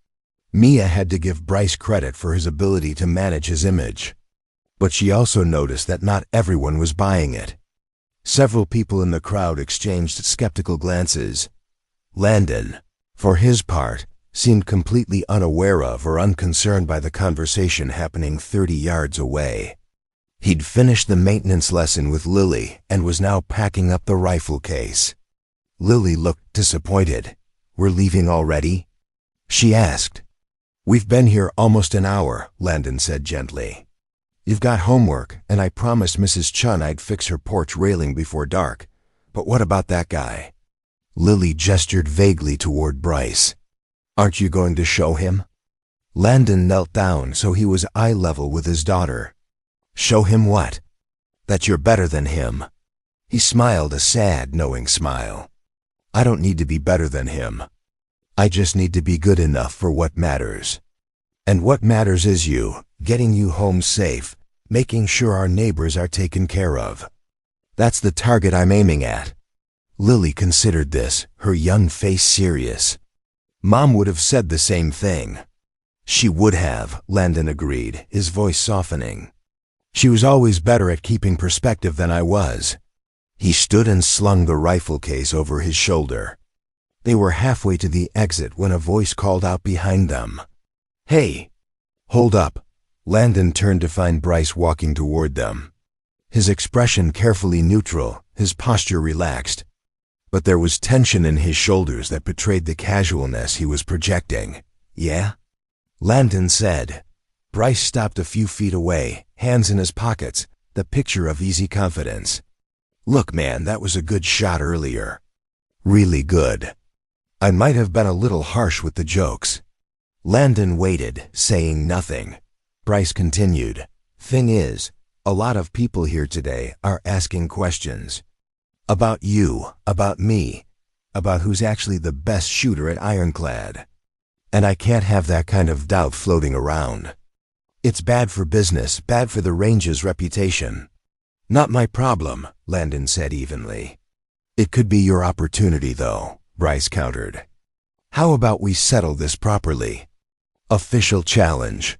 Mia had to give Bryce credit for his ability to manage his image. But she also noticed that not everyone was buying it. Several people in the crowd exchanged skeptical glances. Landon, for his part, seemed completely unaware of or unconcerned by the conversation happening 30 yards away. He'd finished the maintenance lesson with Lily and was now packing up the rifle case. Lily looked disappointed. "We're leaving already?" she asked. "We've been here almost an hour," Landon said gently. "You've got homework, and I promised Mrs. Chun I'd fix her porch railing before dark. But what about that guy?" Lily gestured vaguely toward Bryce. "Aren't you going to show him?" Landon knelt down so he was eye level with his daughter. "Show him what?" "That you're better than him." He smiled a sad, knowing smile. "I don't need to be better than him. I just need to be good enough for what matters. And what matters is you, getting you home safe, making sure our neighbors are taken care of. That's the target I'm aiming at." Lily considered this, her young face serious. "Mom would have said the same thing." "She would have," Landon agreed, his voice softening. "She was always better at keeping perspective than I was." He stood and slung the rifle case over his shoulder. They were halfway to the exit when a voice called out behind them. "Hey!" "Hold up." Landon turned to find Bryce walking toward them. His expression carefully neutral, his posture relaxed. But there was tension in his shoulders that betrayed the casualness he was projecting. "Yeah?" Landon said. Bryce stopped a few feet away, hands in his pockets, the picture of easy confidence. "Look, man, that was a good shot earlier. Really good. I might have been a little harsh with the jokes." Landon waited, saying nothing. Bryce continued. "Thing is, a lot of people here today are asking questions. About you, about me, about who's actually the best shooter at Ironclad. And I can't have that kind of doubt floating around. It's bad for business, bad for the range's reputation." "Not my problem," Landon said evenly. "It could be your opportunity, though," Bryce countered. "How about we settle this properly? Official challenge.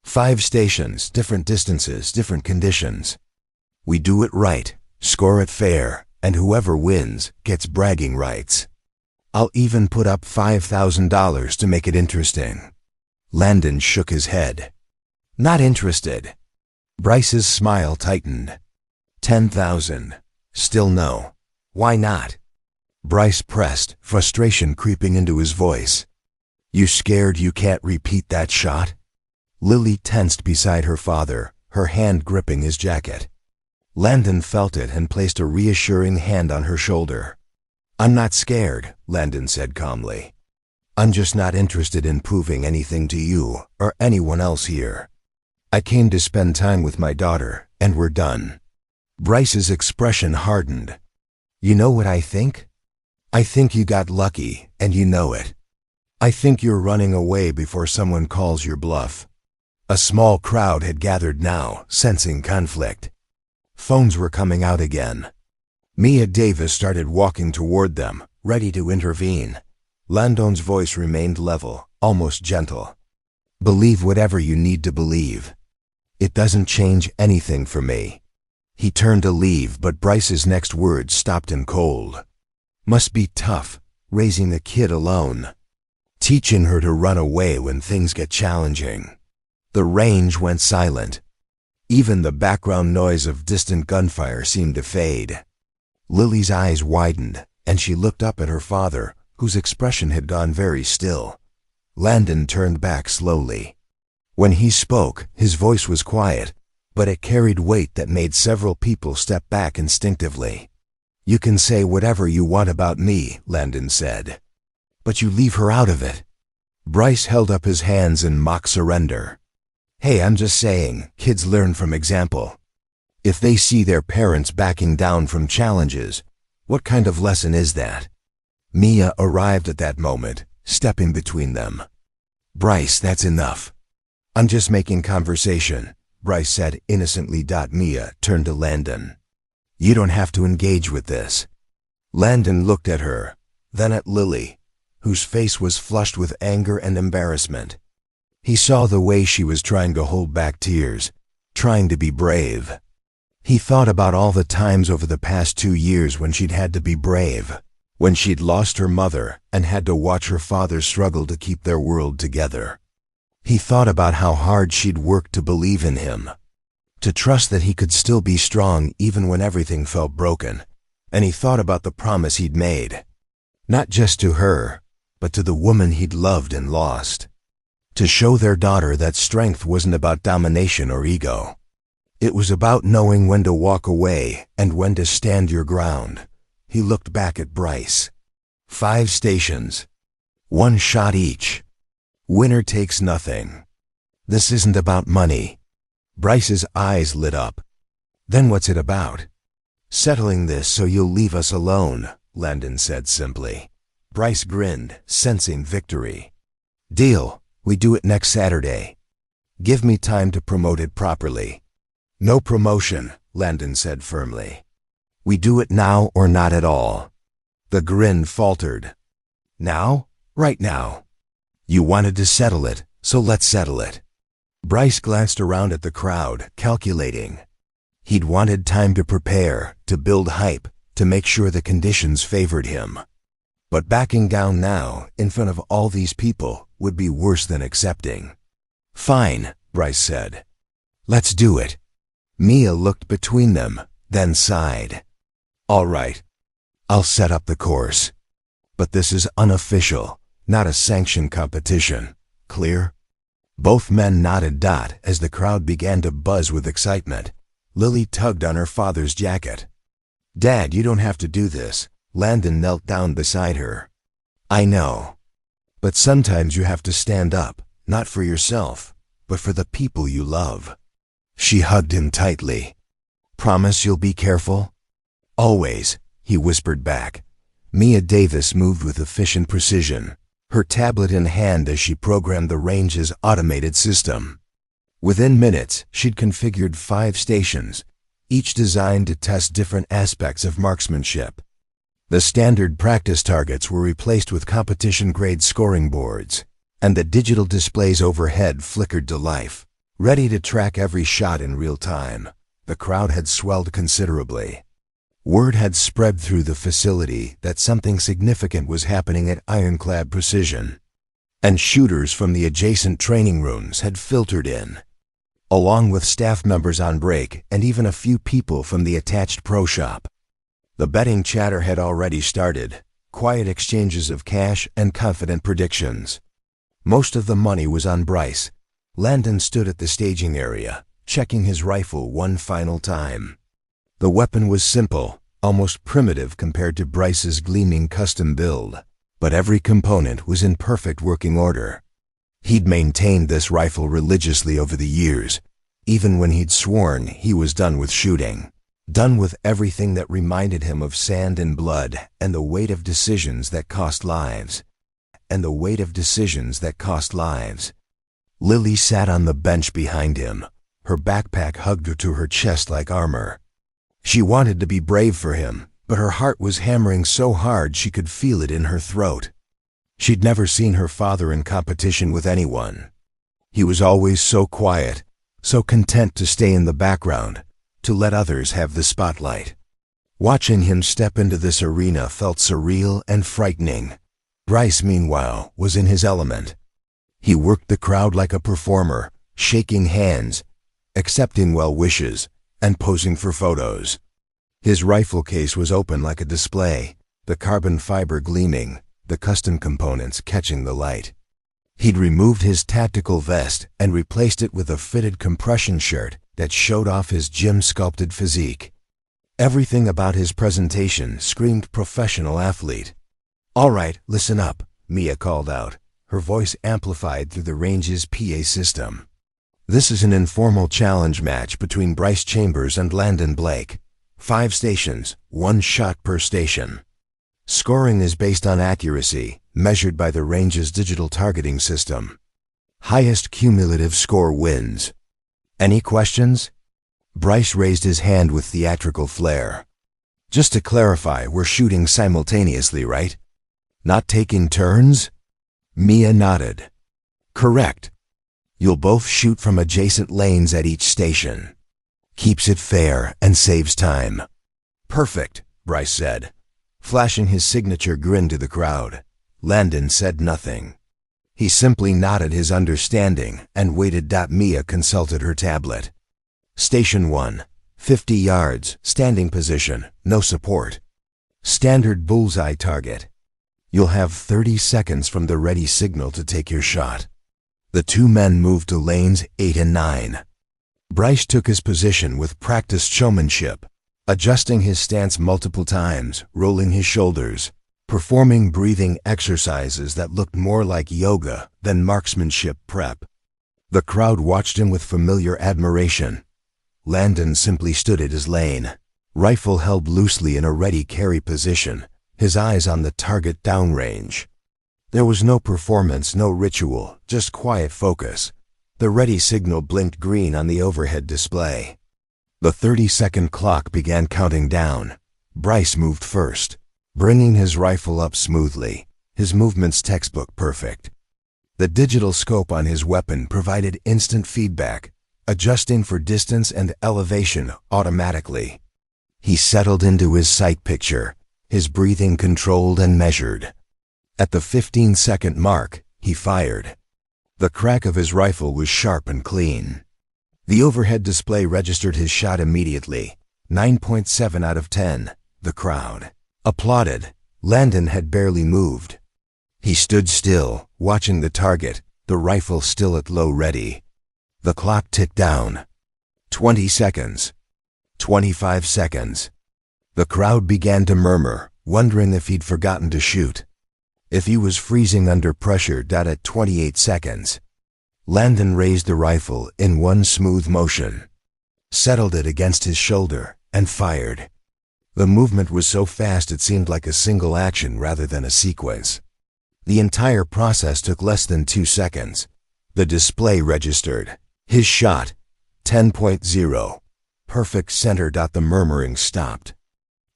5 stations, different distances, different conditions. We do it right, score it fair, and whoever wins gets bragging rights." I'll even put up $5,000 to make it interesting. Landon shook his head. Not interested. Bryce's smile tightened. 10,000. Still no. Why not? Bryce pressed, frustration creeping into his voice. You scared you can't repeat that shot? Lily tensed beside her father, her hand gripping his jacket. Landon felt it and placed a reassuring hand on her shoulder. I'm not scared, Landon said calmly. I'm just not interested in proving anything to you or anyone else here. I came to spend time with my daughter, and we're done. Bryce's expression hardened. You know what I think? I think you got lucky, and you know it. I think you're running away before someone calls your bluff. A small crowd had gathered now, sensing conflict. Phones were coming out again. Mia Davis started walking toward them, ready to intervene. Landon's voice remained level, almost gentle. Believe whatever you need to believe. It doesn't change anything for me. He turned to leave, but Bryce's next words stopped him cold. Must be tough, raising a kid alone. Teaching her to run away when things get challenging. The range went silent. Even the background noise of distant gunfire seemed to fade. Lily's eyes widened, and she looked up at her father, whose expression had gone very still. Landon turned back slowly. When he spoke, his voice was quiet, but it carried weight that made several people step back instinctively. You can say whatever you want about me, Landon said. But you leave her out of it. Bryce held up his hands in mock surrender. Hey, I'm just saying, kids learn from example. If they see their parents backing down from challenges, what kind of lesson is that? Mia arrived at that moment, stepping between them. Bryce, that's enough. I'm just making conversation, Bryce said innocently. Mia turned to Landon. You don't have to engage with this. Landon looked at her, then at Lily, whose face was flushed with anger and embarrassment. He saw the way she was trying to hold back tears, trying to be brave. He thought about all the times over the past 2 years when she'd had to be brave, when she'd lost her mother and had to watch her father struggle to keep their world together. He thought about how hard she'd worked to believe in him, to trust that he could still be strong even when everything felt broken, and he thought about the promise he'd made, not just to her, but to the woman he'd loved and lost, to show their daughter that strength wasn't about domination or ego. It was about knowing when to walk away and when to stand your ground. He looked back at Bryce. 5 stations. 1 shot each. Winner takes nothing. This isn't about money. Bryce's eyes lit up. Then what's it about? Settling this so you'll leave us alone, Landon said simply. Bryce grinned, sensing victory. Deal. We do it next Saturday. Give me time to promote it properly. No promotion, Landon said firmly. We do it now or not at all. The grin faltered. Now? Right now. You wanted to settle it, so let's settle it. Bryce glanced around at the crowd, calculating. He'd wanted time to prepare, to build hype, to make sure the conditions favored him. But backing down now, in front of all these people, would be worse than accepting. Fine, Bryce said. Let's do it. Mia looked between them, then sighed. All right. I'll set up the course. But this is unofficial, not a sanctioned competition. Clear? Both men nodded. As the crowd began to buzz with excitement. Lily tugged on her father's jacket. Dad, you don't have to do this. Landon knelt down beside her. I know. But sometimes you have to stand up, not for yourself, but for the people you love. She hugged him tightly. Promise you'll be careful? Always, he whispered back. Mia Davis moved with efficient precision, her tablet in hand as she programmed the range's automated system. Within minutes, she'd configured 5 stations, each designed to test different aspects of marksmanship. The standard practice targets were replaced with competition-grade scoring boards, and the digital displays overhead flickered to life, ready to track every shot in real time. The crowd had swelled considerably. Word had spread through the facility that something significant was happening at Ironclad Precision, and shooters from the adjacent training rooms had filtered in, along with staff members on break and even a few people from the attached pro shop. The betting chatter had already started, quiet exchanges of cash and confident predictions. Most of the money was on Bryce. Landon stood at the staging area, checking his rifle one final time. The weapon was simple, almost primitive compared to Bryce's gleaming custom build, but every component was in perfect working order. He'd maintained this rifle religiously over the years, even when he'd sworn he was done with shooting. Done with everything that reminded him of sand and blood and the weight of decisions that cost lives. Lily sat on the bench behind him. Her backpack hugged her to her chest like armor. She wanted to be brave for him, but her heart was hammering so hard she could feel it in her throat. She'd never seen her father in competition with anyone. He was always so quiet, so content to stay in the background, to let others have the spotlight. Watching him step into this arena felt surreal and frightening. Bryce, meanwhile, was in his element. He worked the crowd like a performer, shaking hands, accepting well wishes, and posing for photos. His rifle case was open like a display, the carbon fiber gleaming, the custom components catching the light. He'd removed his tactical vest and replaced it with a fitted compression shirt that showed off his gym-sculpted physique. Everything about his presentation screamed professional athlete. "All right, listen up," Mia called out, her voice amplified through the range's PA system. "This is an informal challenge match between Bryce Chambers and Landon Blake. 5 stations, 1 shot per station. Scoring is based on accuracy, measured by the range's digital targeting system. Highest cumulative score wins. Any questions?" Bryce raised his hand with theatrical flair. "Just to clarify, we're shooting simultaneously, right? Not taking turns?" Mia nodded. "Correct. You'll both shoot from adjacent lanes at each station. Keeps it fair and saves time." "Perfect," Bryce said, flashing his signature grin to the crowd. Landon said nothing. He simply nodded his understanding and waited. Mia consulted her tablet. "Station 1, 50 yards, standing position, no support. Standard bullseye target. You'll have 30 seconds from the ready signal to take your shot." The 2 men moved to lanes 8 and 9. Bryce took his position with practiced showmanship, adjusting his stance multiple times, rolling his shoulders, performing breathing exercises that looked more like yoga than marksmanship prep. The crowd watched him with familiar admiration. Landon simply stood at his lane, rifle held loosely in a ready carry position, his eyes on the target downrange. There was no performance, no ritual, just quiet focus. The ready signal blinked green on the overhead display. The 30-second clock began counting down. Bryce moved first, bringing his rifle up smoothly, his movements textbook perfect. The digital scope on his weapon provided instant feedback, adjusting for distance and elevation automatically. He settled into his sight picture, his breathing controlled and measured. At the 15-second mark, he fired. The crack of his rifle was sharp and clean. The overhead display registered his shot immediately, 9.7 out of 10. The crowd applauded. Landon had barely moved. He stood still, watching the target, the rifle still at low ready. The clock ticked down. 20 seconds. 25 seconds. The crowd began to murmur, wondering if he'd forgotten to shoot. If he was freezing under pressure. At 28 seconds. Landon raised the rifle in one smooth motion, settled it against his shoulder, and fired. The movement was so fast it seemed like a single action rather than a sequence. The entire process took less than 2 seconds. The display registered. His shot, 10.0. Perfect center. The murmuring stopped.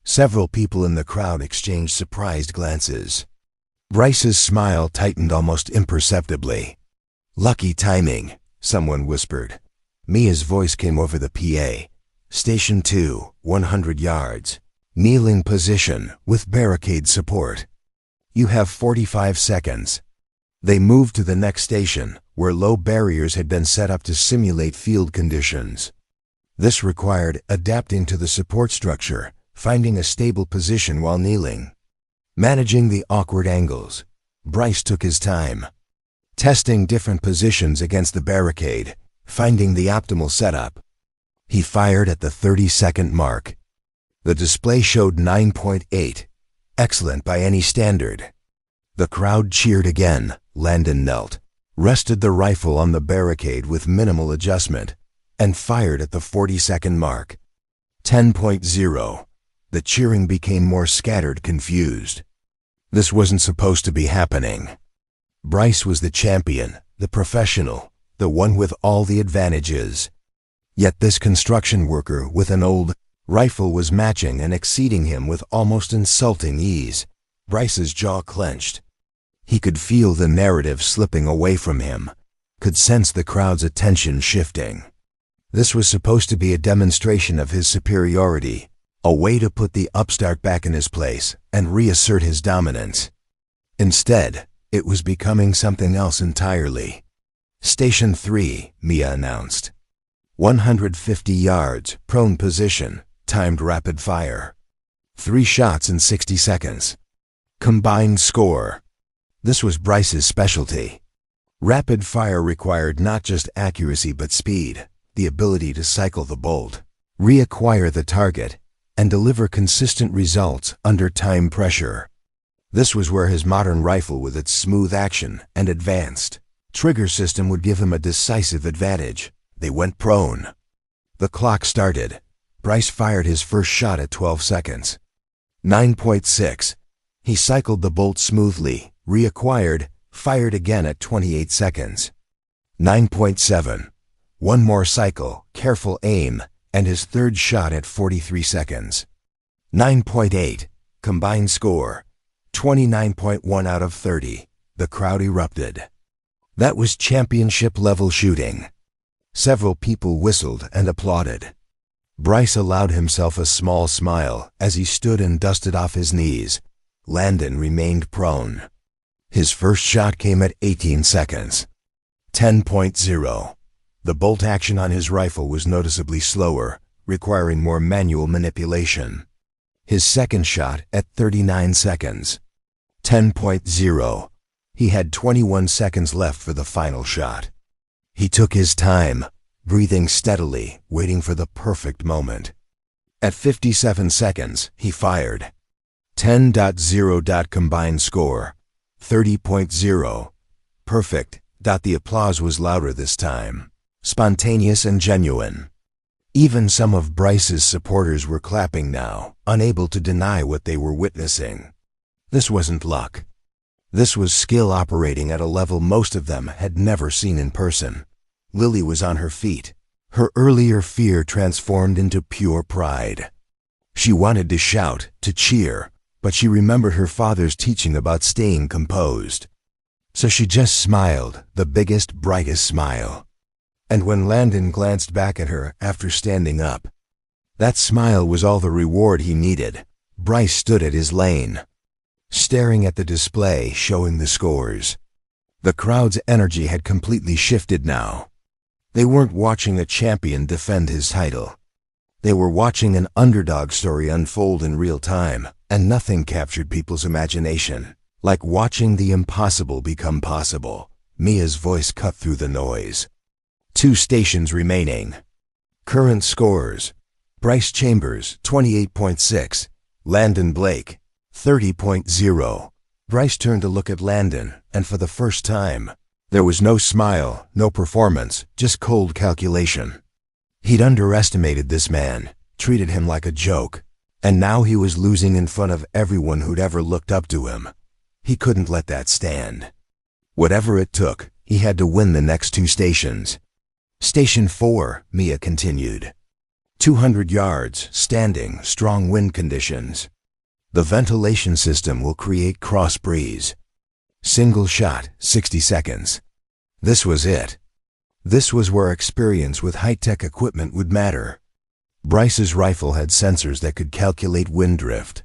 Several people in the crowd exchanged surprised glances. Bryce's smile tightened almost imperceptibly. "Lucky timing," someone whispered. Mia's voice came over the PA. "Station 2, 100 yards. Kneeling position with barricade support. You have 45 seconds. They moved to the next station, where low barriers had been set up to simulate field conditions. This required adapting to the support structure, finding a stable position while kneeling. Managing the awkward angles. Bryce took his time. Testing different positions against the barricade, finding the optimal setup. He fired at the 30-second mark. The display showed 9.8. Excellent by any standard. The crowd cheered again. Landon knelt, rested the rifle on the barricade with minimal adjustment, and fired at the 40-second mark. 10.0. The cheering became more scattered, confused. This wasn't supposed to be happening. Bryce was the champion, the professional, the one with all the advantages. Yet this construction worker with an old rifle was matching and exceeding him with almost insulting ease. Bryce's jaw clenched. He could feel the narrative slipping away from him, could sense the crowd's attention shifting. This was supposed to be a demonstration of his superiority, a way to put the upstart back in his place and reassert his dominance. Instead, it was becoming something else entirely. Station 3, Mia announced. 150 yards, prone position, timed rapid fire. 3 shots in 60 seconds. Combined score. This was Bryce's specialty. Rapid fire required not just accuracy but speed, the ability to cycle the bolt, reacquire the target, and deliver consistent results under time pressure. This was where his modern rifle with its smooth action and advanced trigger system would give him a decisive advantage. They went prone. The clock started. Bryce fired his first shot at 12 seconds. 9.6. He cycled the bolt smoothly, reacquired, fired again at 28 seconds. 9.7. One more cycle, careful aim, and his third shot at 43 seconds. 9.8. Combined score. 29.1 out of 30. The crowd erupted. That was championship-level shooting. Several people whistled and applauded. Bryce allowed himself a small smile as he stood and dusted off his knees. Landon remained prone. His first shot came at 18 seconds. 10.0. The bolt action on his rifle was noticeably slower, requiring more manual manipulation. His second shot at 39 seconds. 10.0. He had 21 seconds left for the final shot. He took his time, breathing steadily, waiting for the perfect moment. At 57 seconds, he fired. 10.0. Combined score. 30.0. Perfect. The applause was louder this time. Spontaneous and genuine. Even some of Bryce's supporters were clapping now, unable to deny what they were witnessing. This wasn't luck. This was skill operating at a level most of them had never seen in person. Lily was on her feet. Her earlier fear transformed into pure pride. She wanted to shout, to cheer, but she remembered her father's teaching about staying composed. So she just smiled, the biggest, brightest smile. And when Landon glanced back at her after standing up, that smile was all the reward he needed. Bryce stood at his lane, staring at the display showing the scores. The crowd's energy had completely shifted now. They weren't watching a champion defend his title. They were watching an underdog story unfold in real time, and nothing captured people's imagination like watching the impossible become possible. Mia's voice cut through the noise. 2 stations remaining. Current scores. Bryce Chambers, 28.6. Landon Blake, 30.0. Bryce turned to look at Landon, and for the first time, there was no smile, no performance, just cold calculation. He'd underestimated this man, treated him like a joke, and now he was losing in front of everyone who'd ever looked up to him. He couldn't let that stand. Whatever it took, he had to win the next 2 stations. Station 4, Mia continued. 200 yards, standing, strong wind conditions. The ventilation system will create cross breeze. Single shot, 60 seconds. This was it. This was where experience with high-tech equipment would matter. Bryce's rifle had sensors that could calculate wind drift.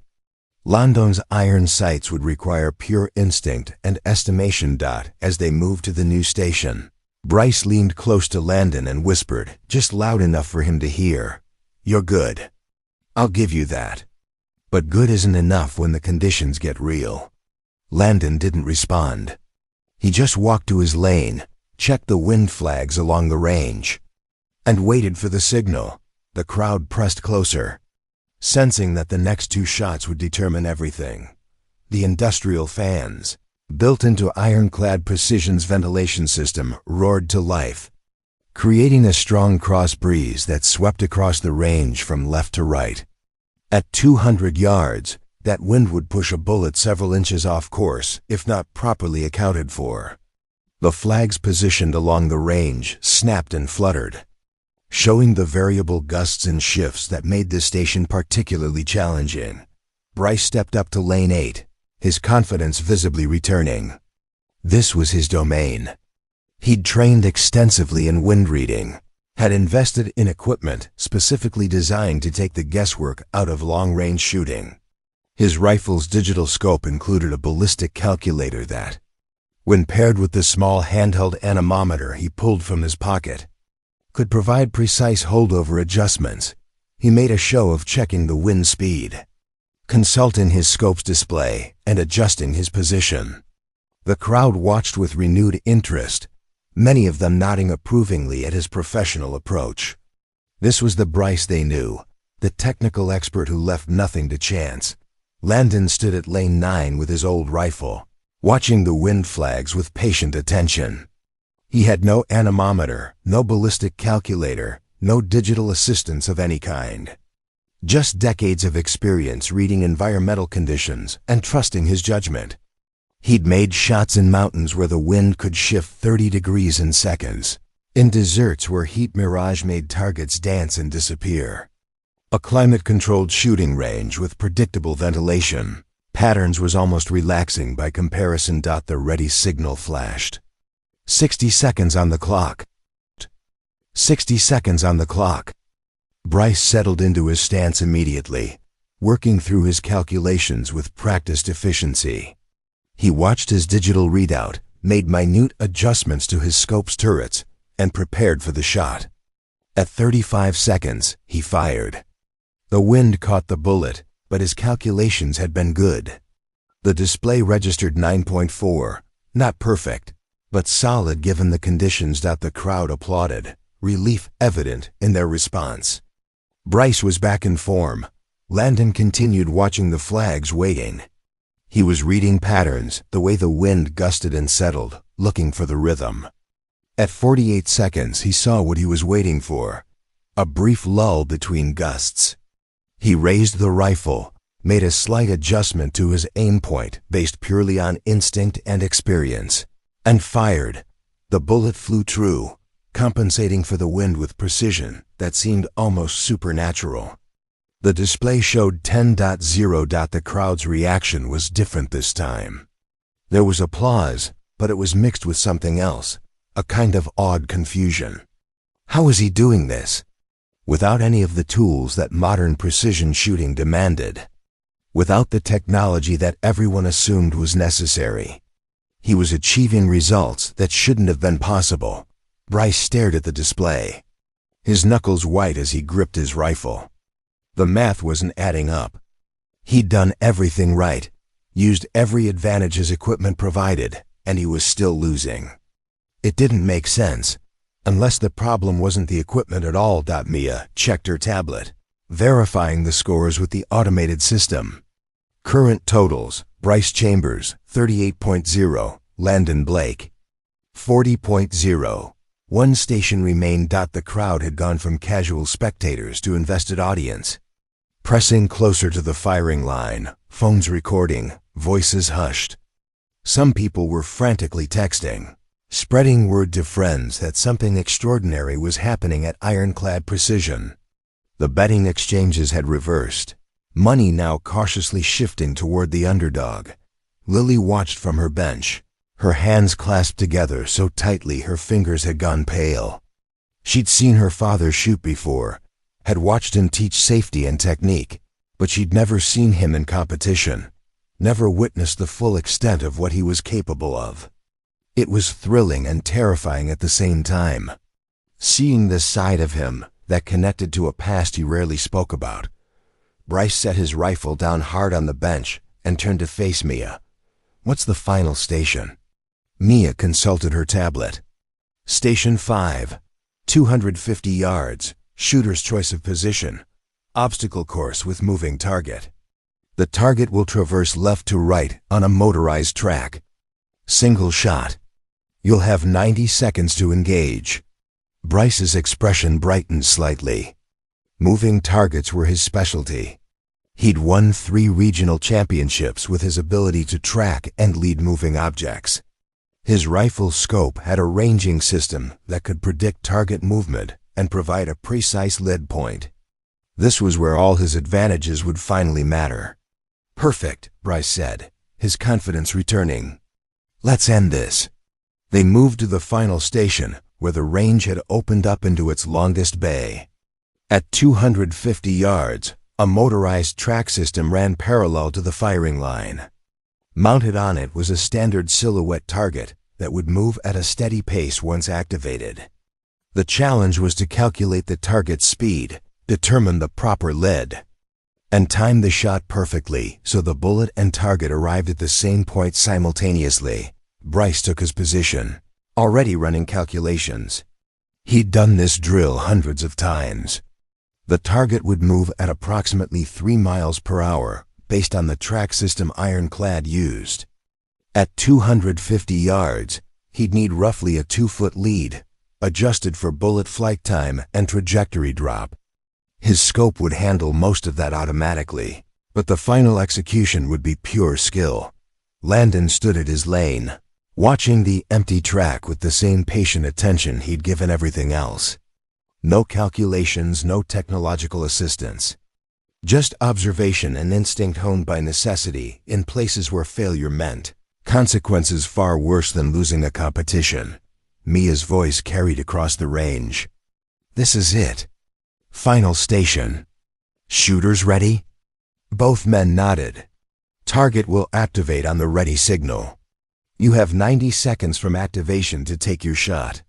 Landon's iron sights would require pure instinct and estimation. As they moved to the new station, Bryce leaned close to Landon and whispered, just loud enough for him to hear, "You're good. I'll give you that. But good isn't enough when the conditions get real." Landon didn't respond. He just walked to his lane, checked the wind flags along the range, and waited for the signal. The crowd pressed closer, sensing that the next two shots would determine everything. The industrial fans, built into ironclad Precision's ventilation system, roared to life, creating a strong cross breeze that swept across the range from left to right. At 200 yards, that wind would push a bullet several inches off course if not properly accounted for. The flags positioned along the range snapped and fluttered, showing the variable gusts and shifts that made this station particularly challenging. Bryce stepped up to Lane 8, his confidence visibly returning. This was his domain. He'd trained extensively in wind reading, had invested in equipment specifically designed to take the guesswork out of long-range shooting. His rifle's digital scope included a ballistic calculator that, when paired with the small handheld anemometer he pulled from his pocket, could provide precise holdover adjustments. He made a show of checking the wind speed, consulting his scope's display, and adjusting his position. The crowd watched with renewed interest, many of them nodding approvingly at his professional approach. This was the Bryce they knew, the technical expert who left nothing to chance. Landon stood at Lane 9 with his old rifle, watching the wind flags with patient attention. He had no anemometer, no ballistic calculator, no digital assistance of any kind. Just decades of experience reading environmental conditions and trusting his judgment. He'd made shots in mountains where the wind could shift 30 degrees in seconds, in deserts where heat mirage made targets dance and disappear. A climate-controlled shooting range with predictable ventilation patterns was almost relaxing by comparison. The ready signal flashed. 60 seconds on the clock. 60 seconds on the clock. Bryce settled into his stance immediately, working through his calculations with practiced efficiency. He watched his digital readout, made minute adjustments to his scope's turrets, and prepared for the shot. At 35 seconds, he fired. The wind caught the bullet, but his calculations had been good. The display registered 9.4, not perfect, but solid given the conditions. The crowd applauded, relief evident in their response. Bryce was back in form. Landon continued watching the flags, waiting. He was reading patterns, the way the wind gusted and settled, looking for the rhythm. At 48 seconds, he saw what he was waiting for, a brief lull between gusts. He raised the rifle, made a slight adjustment to his aim point based purely on instinct and experience, and fired. The bullet flew true, compensating for the wind with precision that seemed almost supernatural. The display showed 10.0. The crowd's reaction was different this time. There was applause, but it was mixed with something else, a kind of awed confusion. How was he doing this? Without any of the tools that modern precision shooting demanded. Without the technology that everyone assumed was necessary. He was achieving results that shouldn't have been possible. Bryce stared at the display, his knuckles white as he gripped his rifle. The math wasn't adding up. He'd done everything right, used every advantage his equipment provided, and he was still losing. It didn't make sense, unless the problem wasn't the equipment at all. Mia checked her tablet, verifying the scores with the automated system. Current totals: Bryce Chambers, 38.0, Landon Blake, 40.0. One station remained. The crowd had gone from casual spectators to invested audience. Pressing closer to the firing line, phones recording, voices hushed. Some people were frantically texting, spreading word to friends that something extraordinary was happening at Ironclad Precision. The betting exchanges had reversed, money now cautiously shifting toward the underdog. Lily watched from her bench, her hands clasped together so tightly her fingers had gone pale. She'd seen her father shoot before, had watched him teach safety and technique, but she'd never seen him in competition, never witnessed the full extent of what he was capable of. It was thrilling and terrifying at the same time. Seeing this side of him that connected to a past he rarely spoke about, Bryce set his rifle down hard on the bench and turned to face Mia. "What's the final station?" Mia consulted her tablet. "Station 5, 250 yards, shooter's choice of position, obstacle course with moving target. The target will traverse left to right on a motorized track. Single shot. You'll have 90 seconds to engage." Bryce's expression brightened slightly. Moving targets were his specialty. He'd won 3 regional championships with his ability to track and lead moving objects. His rifle scope had a ranging system that could predict target movement and provide a precise lead point. This was where all his advantages would finally matter. "Perfect," Bryce said, his confidence returning. "Let's end this." They moved to the final station, where the range had opened up into its longest bay. At 250 yards, a motorized track system ran parallel to the firing line. Mounted on it was a standard silhouette target that would move at a steady pace once activated. The challenge was to calculate the target's speed, determine the proper lead, and time the shot perfectly so the bullet and target arrived at the same point simultaneously. Bryce took his position, already running calculations. He'd done this drill hundreds of times. The target would move at approximately 3 miles per hour, based on the track system ironclad used. At 250 yards, he'd need roughly a 2-foot lead, adjusted for bullet flight time and trajectory drop. His scope would handle most of that automatically, but the final execution would be pure skill. Landon stood at his lane, watching the empty track with the same patient attention he'd given everything else. No calculations, no technological assistance. Just observation and instinct honed by necessity in places where failure meant consequences far worse than losing a competition. Mia's voice carried across the range. "This is it. Final station. Shooters ready?" Both men nodded. "Target will activate on the ready signal. You have 90 seconds from activation to take your shot."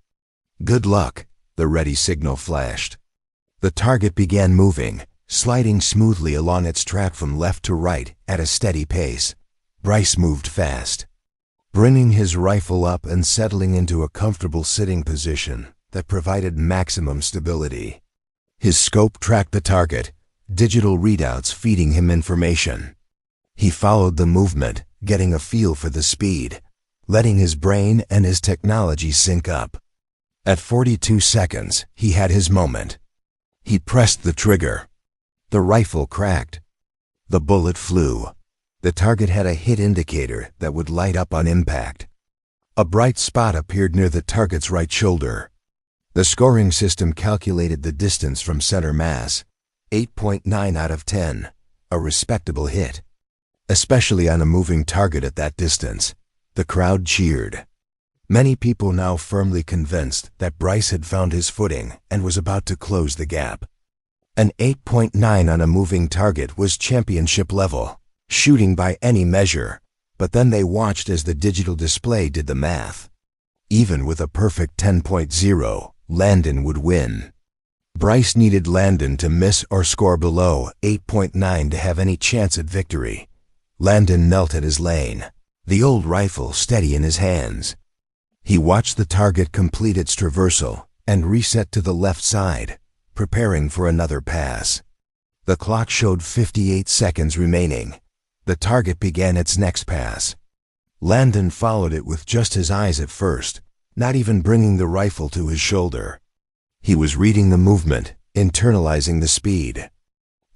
"Good luck," the ready signal flashed. The target began moving, sliding smoothly along its track from left to right at a steady pace. Bryce moved fast, bringing his rifle up and settling into a comfortable sitting position that provided maximum stability. His scope tracked the target, digital readouts feeding him information. He followed the movement, getting a feel for the speed, letting his brain and his technology sync up. At 42 seconds, he had his moment. He pressed the trigger. The rifle cracked. The bullet flew. The target had a hit indicator that would light up on impact. A bright spot appeared near the target's right shoulder. The scoring system calculated the distance from center mass, 8.9 out of 10, a respectable hit. Especially on a moving target at that distance. The crowd cheered. Many people now firmly convinced that Bryce had found his footing and was about to close the gap. An 8.9 on a moving target was championship level, shooting by any measure, but then they watched as the digital display did the math. Even with a perfect 10.0, Landon would win. Bryce needed Landon to miss or score below 8.9 to have any chance at victory. Landon knelt at his lane, the old rifle steady in his hands. He watched the target complete its traversal and reset to the left side, preparing for another pass. The clock showed 58 seconds remaining. The target began its next pass. Landon followed it with just his eyes at first, not even bringing the rifle to his shoulder. He was reading the movement, internalizing the speed,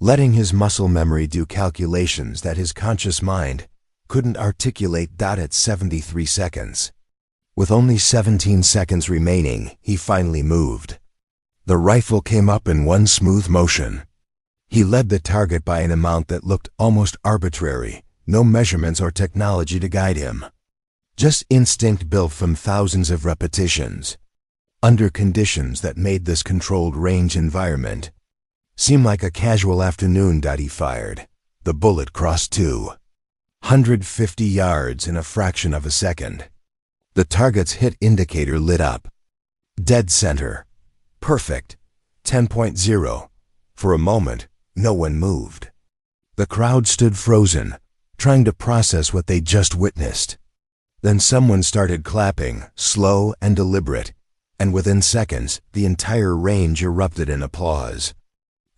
letting his muscle memory do calculations that his conscious mind couldn't articulate. At 73 seconds. With only 17 seconds remaining, he finally moved. The rifle came up in one smooth motion. He led the target by an amount that looked almost arbitrary, no measurements or technology to guide him. Just instinct built from thousands of repetitions, under conditions that made this controlled range environment Seemed like a casual afternoon. He fired. The bullet crossed 250 yards in a fraction of a second. The target's hit indicator lit up. Dead center. Perfect. 10.0. For a moment, no one moved. The crowd stood frozen, trying to process what they'd just witnessed. Then someone started clapping, slow and deliberate, and within seconds, the entire range erupted in applause.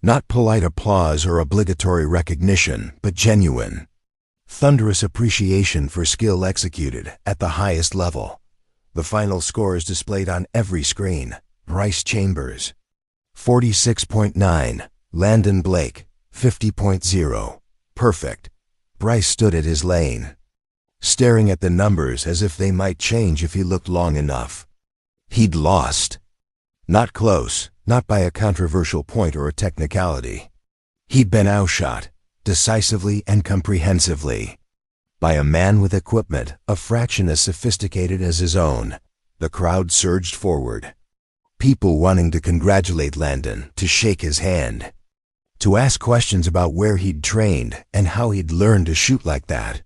Not polite applause or obligatory recognition, but genuine, thunderous appreciation for skill executed at the highest level. The final scores displayed on every screen. Bryce Chambers, 46.9. Landon Blake, 50.0. Perfect. Bryce stood at his lane, staring at the numbers as if they might change if he looked long enough. He'd lost. Not close, not by a controversial point or a technicality. He'd been outshot, decisively and comprehensively, by a man with equipment a fraction as sophisticated as his own. The crowd surged forward. People wanting to congratulate Landon, to shake his hand, to ask questions about where he'd trained and how he'd learned to shoot like that.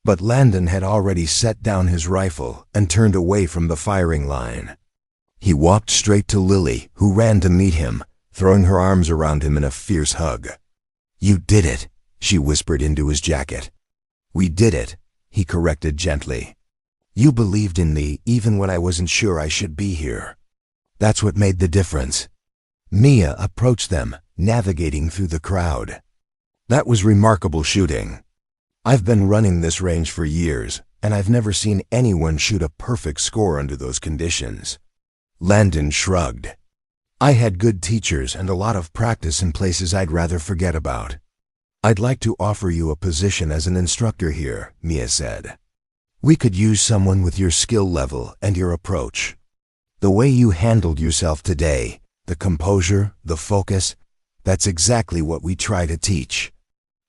But Landon had already set down his rifle and turned away from the firing line. He walked straight to Lily, who ran to meet him, throwing her arms around him in a fierce hug. "You did it," she whispered into his jacket. "We did it," he corrected gently. "You believed in me even when I wasn't sure I should be here. That's what made the difference." Mia approached them, navigating through the crowd. "That was remarkable shooting. I've been running this range for years, and I've never seen anyone shoot a perfect score under those conditions." Landon shrugged. "I had good teachers and a lot of practice in places I'd rather forget about. I'd like to offer you a position as an instructor here," Mia said. "We could use someone with your skill level and your approach. The way you handled yourself today, the composure, the focus, that's exactly what we try to teach."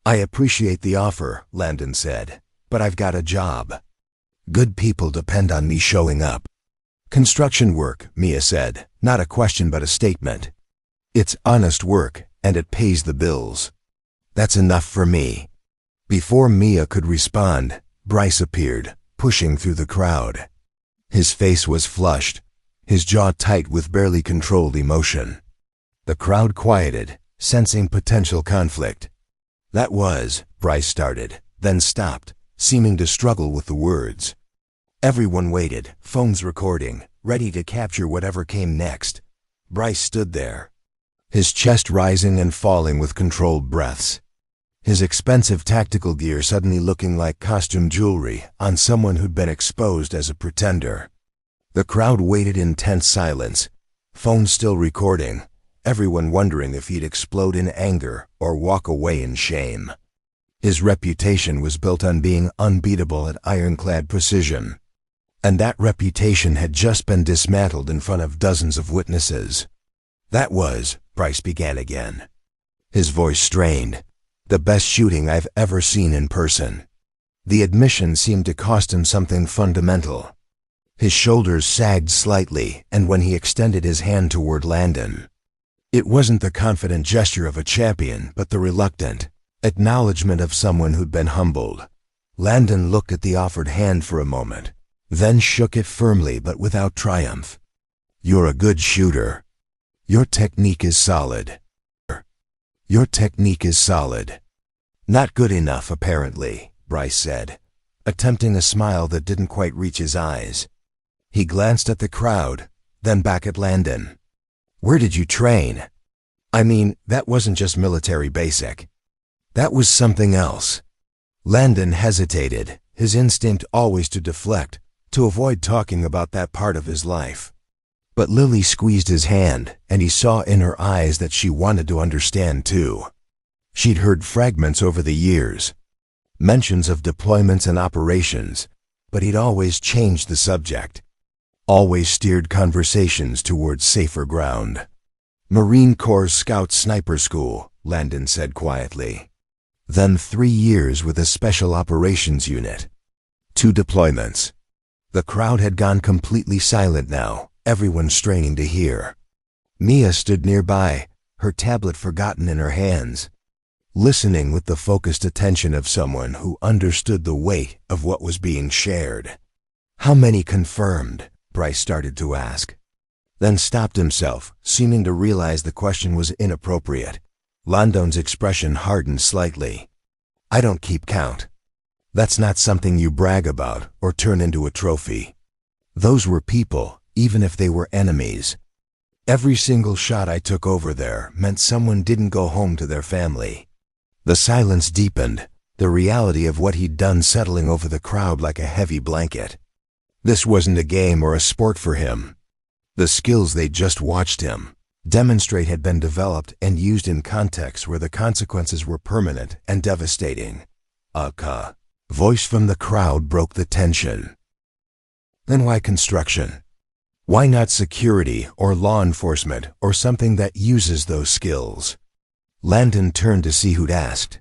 "I appreciate the offer," Landon said, "but I've got a job. Good people depend on me showing up." "Construction work," Mia said, not a question but a statement. "It's honest work, and it pays the bills. That's enough for me." Before Mia could respond, Bryce appeared, pushing through the crowd. His face was flushed, his jaw tight with barely controlled emotion. The crowd quieted, sensing potential conflict. "That was," Bryce started, then stopped, seeming to struggle with the words. Everyone waited, phones recording, ready to capture whatever came next. Bryce stood there, his chest rising and falling with controlled breaths, his expensive tactical gear suddenly looking like costume jewelry on someone who'd been exposed as a pretender. The crowd waited in tense silence, phones still recording, everyone wondering if he'd explode in anger or walk away in shame. His reputation was built on being unbeatable at ironclad precision, and that reputation had just been dismantled in front of dozens of witnesses. "That was," Bryce began again, his voice strained, "the best shooting I've ever seen in person." The admission seemed to cost him something fundamental. His shoulders sagged slightly, and when he extended his hand toward Landon, it wasn't the confident gesture of a champion, but the reluctant acknowledgement of someone who'd been humbled. Landon looked at the offered hand for a moment, then shook it firmly but without triumph. "You're a good shooter. Your technique is solid. Your technique is solid." "Not good enough, apparently," Bryce said, attempting a smile that didn't quite reach his eyes. He glanced at the crowd, then back at Landon. "Where did you train? I mean, that wasn't just military basic. That was something else." Landon hesitated, his instinct always to deflect, to avoid talking about that part of his life. But Lily squeezed his hand, and he saw in her eyes that she wanted to understand too. She'd heard fragments over the years, mentions of deployments and operations, but he'd always changed the subject, always steered conversations towards safer ground. "Marine Corps Scout Sniper School," Landon said quietly. "Then 3 years with a Special Operations Unit. 2 deployments." The crowd had gone completely silent now, everyone straining to hear. Mia stood nearby, her tablet forgotten in her hands, listening with the focused attention of someone who understood the weight of what was being shared. "How many confirmed?" Bryce started to ask, then stopped himself, seeming to realize the question was inappropriate. Landon's expression hardened slightly. "I don't keep count. That's not something you brag about or turn into a trophy. Those were people, even if they were enemies. Every single shot I took over there meant someone didn't go home to their family." The silence deepened, the reality of what he'd done settling over the crowd like a heavy blanket. This wasn't a game or a sport for him. The skills they'd just watched him demonstrate had been developed and used in contexts where the consequences were permanent and devastating. A voice from the crowd broke the tension. "Then why construction? Why not security or law enforcement or something that uses those skills?" Landon turned to see who'd asked.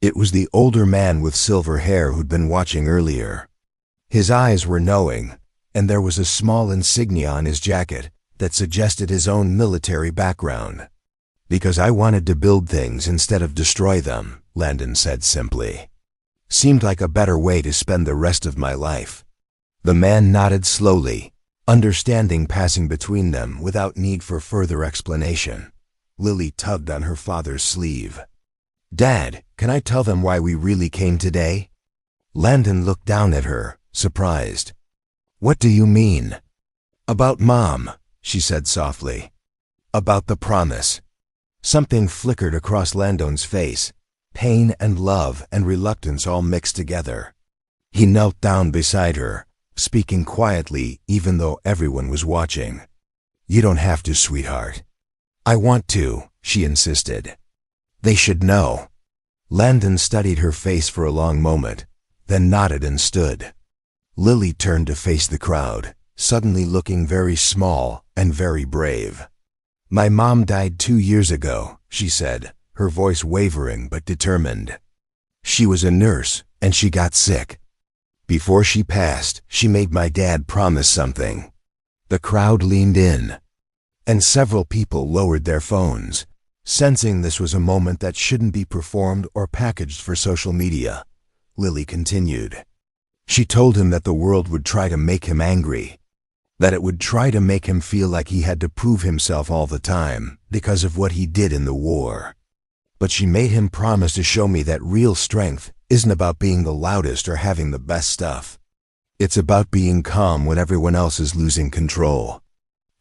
It was the older man with silver hair who'd been watching earlier. His eyes were knowing, and there was a small insignia on his jacket that suggested his own military background. "Because I wanted to build things instead of destroy them," Landon said simply. "Seemed like a better way to spend the rest of my life." The man nodded slowly, understanding passing between them without need for further explanation. Lily tugged on her father's sleeve. "Dad, can I tell them why we really came today?" Landon looked down at her, surprised. "What do you mean?" "About Mom," she said softly. "About the promise." Something flickered across Landon's face, pain and love and reluctance all mixed together. He knelt down beside her, speaking quietly even though everyone was watching. "You don't have to, sweetheart." "I want to," she insisted. "They should know." Landon studied her face for a long moment, then nodded and stood. Lily turned to face the crowd, suddenly looking very small and very brave. "My mom died 2 years ago," she said, her voice wavering but determined. "She was a nurse, and she got sick. Before she passed, she made my dad promise something." The crowd leaned in, and several people lowered their phones, sensing this was a moment that shouldn't be performed or packaged for social media. Lily continued. "She told him that the world would try to make him angry, that it would try to make him feel like he had to prove himself all the time because of what he did in the war. But she made him promise to show me that real strength isn't about being the loudest or having the best stuff. It's about being calm when everyone else is losing control."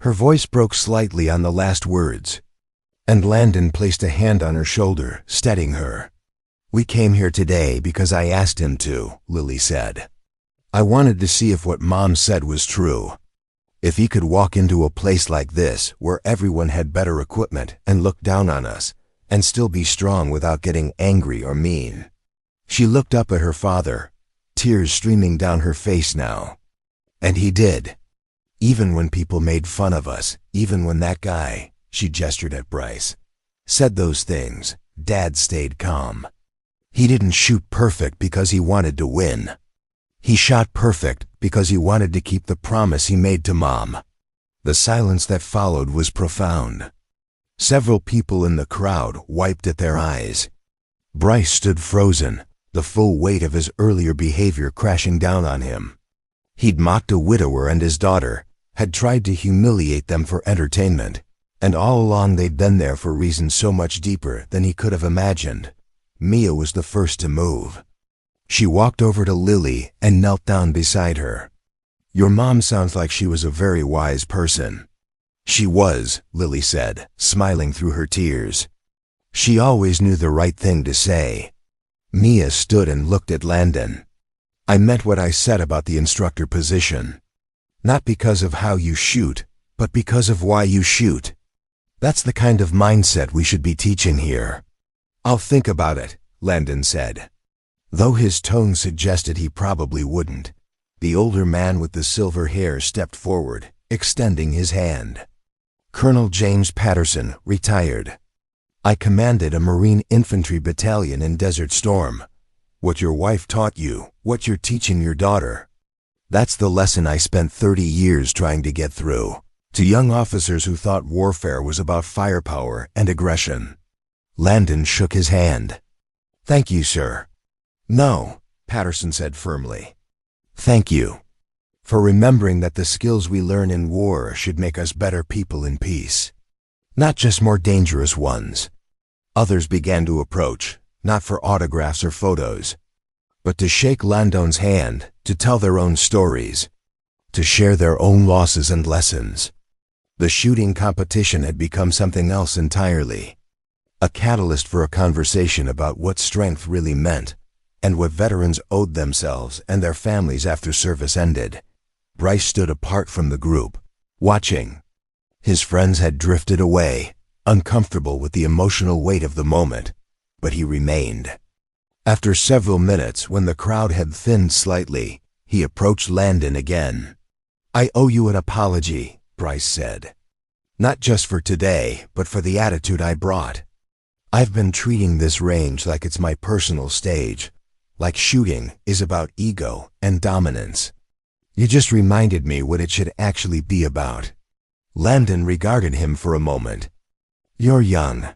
Her voice broke slightly on the last words, and Landon placed a hand on her shoulder, steadying her. "We came here today because I asked him to," Lily said. "I wanted to see if what Mom said was true. If he could walk into a place like this where everyone had better equipment and look down on us and still be strong without getting angry or mean." She looked up at her father, tears streaming down her face now. "And he did. Even when people made fun of us, even when that guy," she gestured at Bryce, "said those things, Dad stayed calm. He didn't shoot perfect because he wanted to win. He shot perfect because he wanted to keep the promise he made to Mom." The silence that followed was profound. Several people in the crowd wiped at their eyes. Bryce stood frozen, the full weight of his earlier behavior crashing down on him. He'd mocked a widower and his daughter, had tried to humiliate them for entertainment, and all along they'd been there for reasons so much deeper than he could have imagined. Mia was the first to move. She walked over to Lily and knelt down beside her. "Your mom sounds like she was a very wise person." "She was," Lily said, smiling through her tears. "She always knew the right thing to say." Mia stood and looked at Landon. "I meant what I said about the instructor position. Not because of how you shoot, but because of why you shoot. That's the kind of mindset we should be teaching here." "I'll think about it," Landon said. Though his tone suggested he probably wouldn't, the older man with the silver hair stepped forward, extending his hand. "Colonel James Patterson, retired. I commanded a Marine infantry battalion in Desert Storm. What your wife taught you, what you're teaching your daughter. That's the lesson I spent 30 years trying to get through. to young officers who thought warfare was about firepower and aggression. Landon shook his hand. "Thank you, sir." "No," Patterson said firmly. "Thank you for remembering that the skills we learn in war should make us better people in peace, not just more dangerous ones." Others began to approach, not for autographs or photos, but to shake Landon's hand, to tell their own stories, to share their own losses and lessons. The shooting competition had become something else entirely, a catalyst for a conversation about what strength really meant and what veterans owed themselves and their families after service ended. Bryce stood apart from the group, watching. His friends had drifted away, uncomfortable with the emotional weight of the moment, but he remained. After several minutes, when the crowd had thinned slightly, he approached Landon again. "I owe you an apology," Bryce said. "Not just for today, but for the attitude I brought. I've been treating this range like it's my personal stage, like shooting is about ego and dominance. You just reminded me what it should actually be about." Landon regarded him for a moment. "You're young.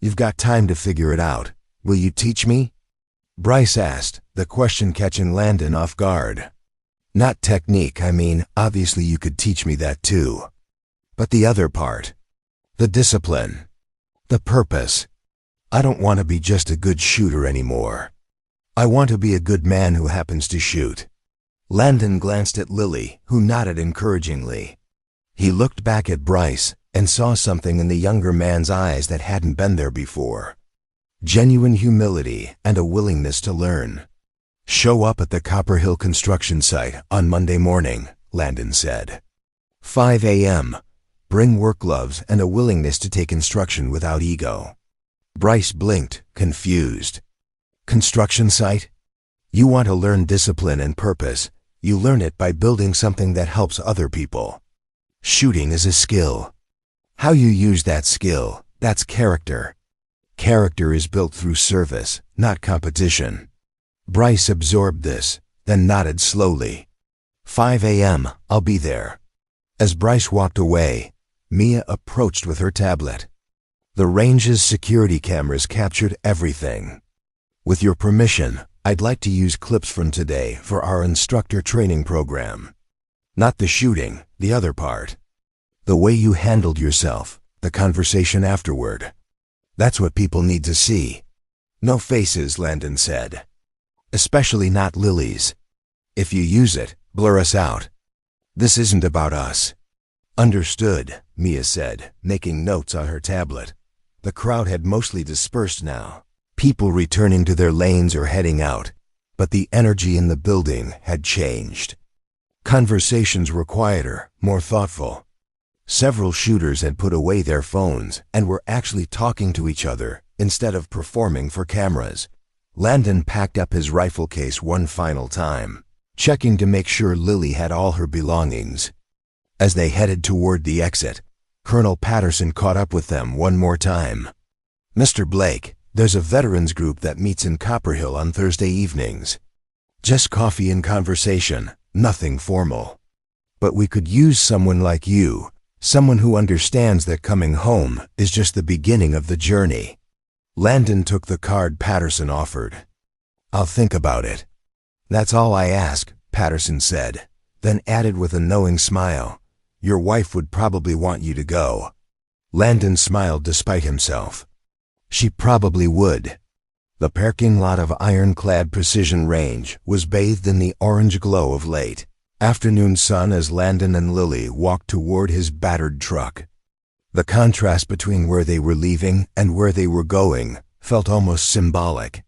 You've got time to figure it out. Will you teach me?" Bryce asked, the question catching Landon off guard. "Not technique, I mean, obviously you could teach me that too. But the other part. The discipline. The purpose. I don't want to be just a good shooter anymore. I want to be a good man who happens to shoot." Landon glanced at Lily, who nodded encouragingly. He looked back at Bryce and saw something in the younger man's eyes that hadn't been there before. Genuine humility and a willingness to learn. "Show up at the Copper Hill construction site on Monday morning," Landon said. 5 a.m. Bring work gloves and a willingness to take instruction without ego. Bryce blinked, confused. "Construction site? You want to learn discipline and purpose. You learn it by building something that helps other people. Shooting is a skill. How you use that skill, that's character. Character is built through service, not competition." Bryce absorbed this, then nodded slowly. 5 a.m., I'll be there." As Bryce walked away, Mia approached with her tablet. The range's security cameras captured everything. "With your permission, I'd like to use clips from today for our instructor training program. Not the shooting, the other part. The way you handled yourself, the conversation afterward. That's what people need to see." "No faces," Landon said. "Especially not Lily's. If you use it, blur us out. This isn't about us." "Understood," Mia said, making notes on her tablet. The crowd had mostly dispersed now, people returning to their lanes or heading out, but the energy in the building had changed. Conversations were quieter, more thoughtful. Several shooters had put away their phones and were actually talking to each other instead of performing for cameras. Landon packed up his rifle case one final time, checking to make sure Lily had all her belongings. As they headed toward the exit, Colonel Patterson caught up with them one more time. "Mr. Blake, there's a veterans group that meets in Copper Hill on Thursday evenings. Just coffee and conversation, nothing formal. But we could use someone like you, someone who understands that coming home is just the beginning of the journey." Landon took the card Patterson offered. "I'll think about it." "That's all I ask," Patterson said, then added with a knowing smile, "Your wife would probably want you to go." Landon smiled despite himself. She probably would. The parking lot of ironclad Precision Range was bathed in the orange glow of late afternoon sun as Landon and Lily walked toward his battered truck. The contrast between where they were leaving and where they were going felt almost symbolic.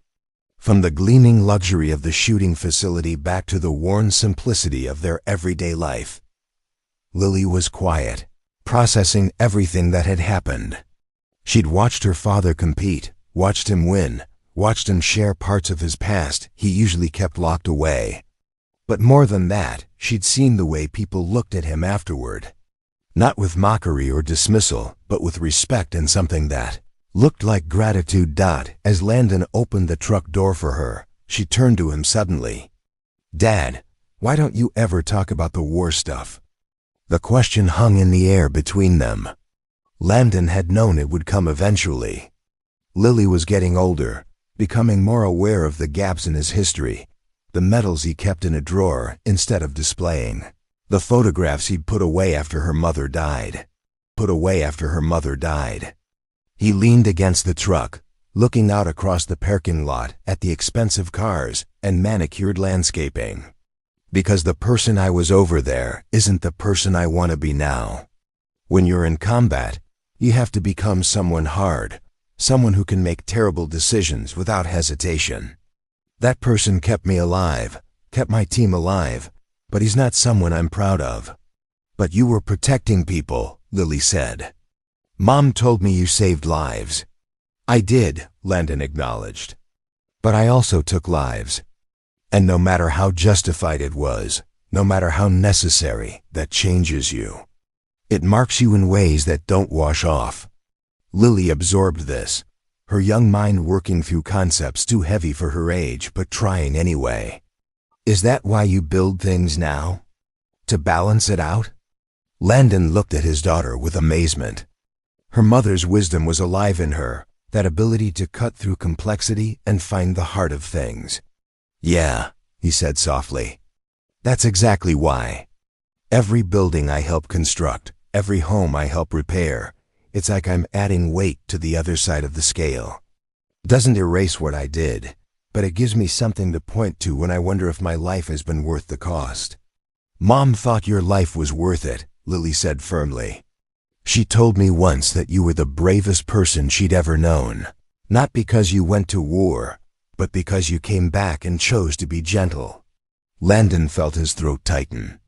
From the gleaming luxury of the shooting facility back to the worn simplicity of their everyday life. Lily was quiet, processing everything that had happened. She'd watched her father compete, watched him win, watched him share parts of his past he usually kept locked away. But more than that, she'd seen the way people looked at him afterward. Not with mockery or dismissal, but with respect and something that looked like gratitude. As Landon opened the truck door for her, she turned to him suddenly. "Dad, why don't you ever talk about the war stuff?" The question hung in the air between them. Landon had known it would come eventually. Lily was getting older, becoming more aware of the gaps in his history, the medals he kept in a drawer instead of displaying, the photographs he'd put away after her mother died. He leaned against the truck, looking out across the parking lot at the expensive cars and manicured landscaping. Because the person I was over there isn't the person I want to be now. When you're in combat, you have to become someone hard, someone who can make terrible decisions without hesitation. That person kept me alive, kept my team alive, but he's not someone I'm proud of. But you were protecting people, Lily said. Mom told me you saved lives. I did, Landon acknowledged. But I also took lives. And no matter how justified it was, no matter how necessary, that changes you. It marks you in ways that don't wash off. Lily absorbed this, her young mind working through concepts too heavy for her age but trying anyway. Is that why you build things now? To balance it out? Landon looked at his daughter with amazement. Her mother's wisdom was alive in her, that ability to cut through complexity and find the heart of things. Yeah, he said softly. That's exactly why. Every building I help construct, every home I help repair, it's like I'm adding weight to the other side of the scale. Doesn't erase what I did, but it gives me something to point to when I wonder if my life has been worth the cost. Mom thought your life was worth it, Lily said firmly. She told me once that you were the bravest person she'd ever known, not because you went to war, but because you came back and chose to be gentle. Landon felt his throat tighten.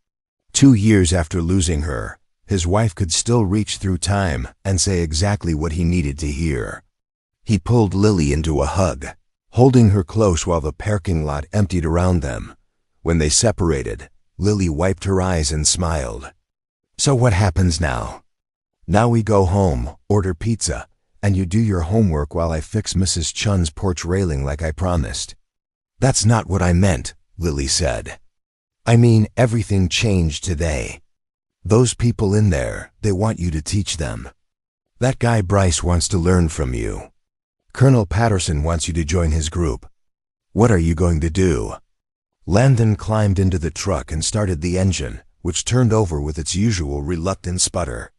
2 years after losing her, his wife could still reach through time and say exactly what he needed to hear. He pulled Lily into a hug, holding her close while the parking lot emptied around them. When they separated, Lily wiped her eyes and smiled. So what happens now? Now we go home, order pizza, and you do your homework while I fix Mrs. Chun's porch railing like I promised. That's not what I meant, Lily said. I mean, everything changed today. Those people in there, they want you to teach them. That guy Bryce wants to learn from you. Colonel Patterson wants you to join his group. What are you going to do? Landon climbed into the truck and started the engine, which turned over with its usual reluctant sputter.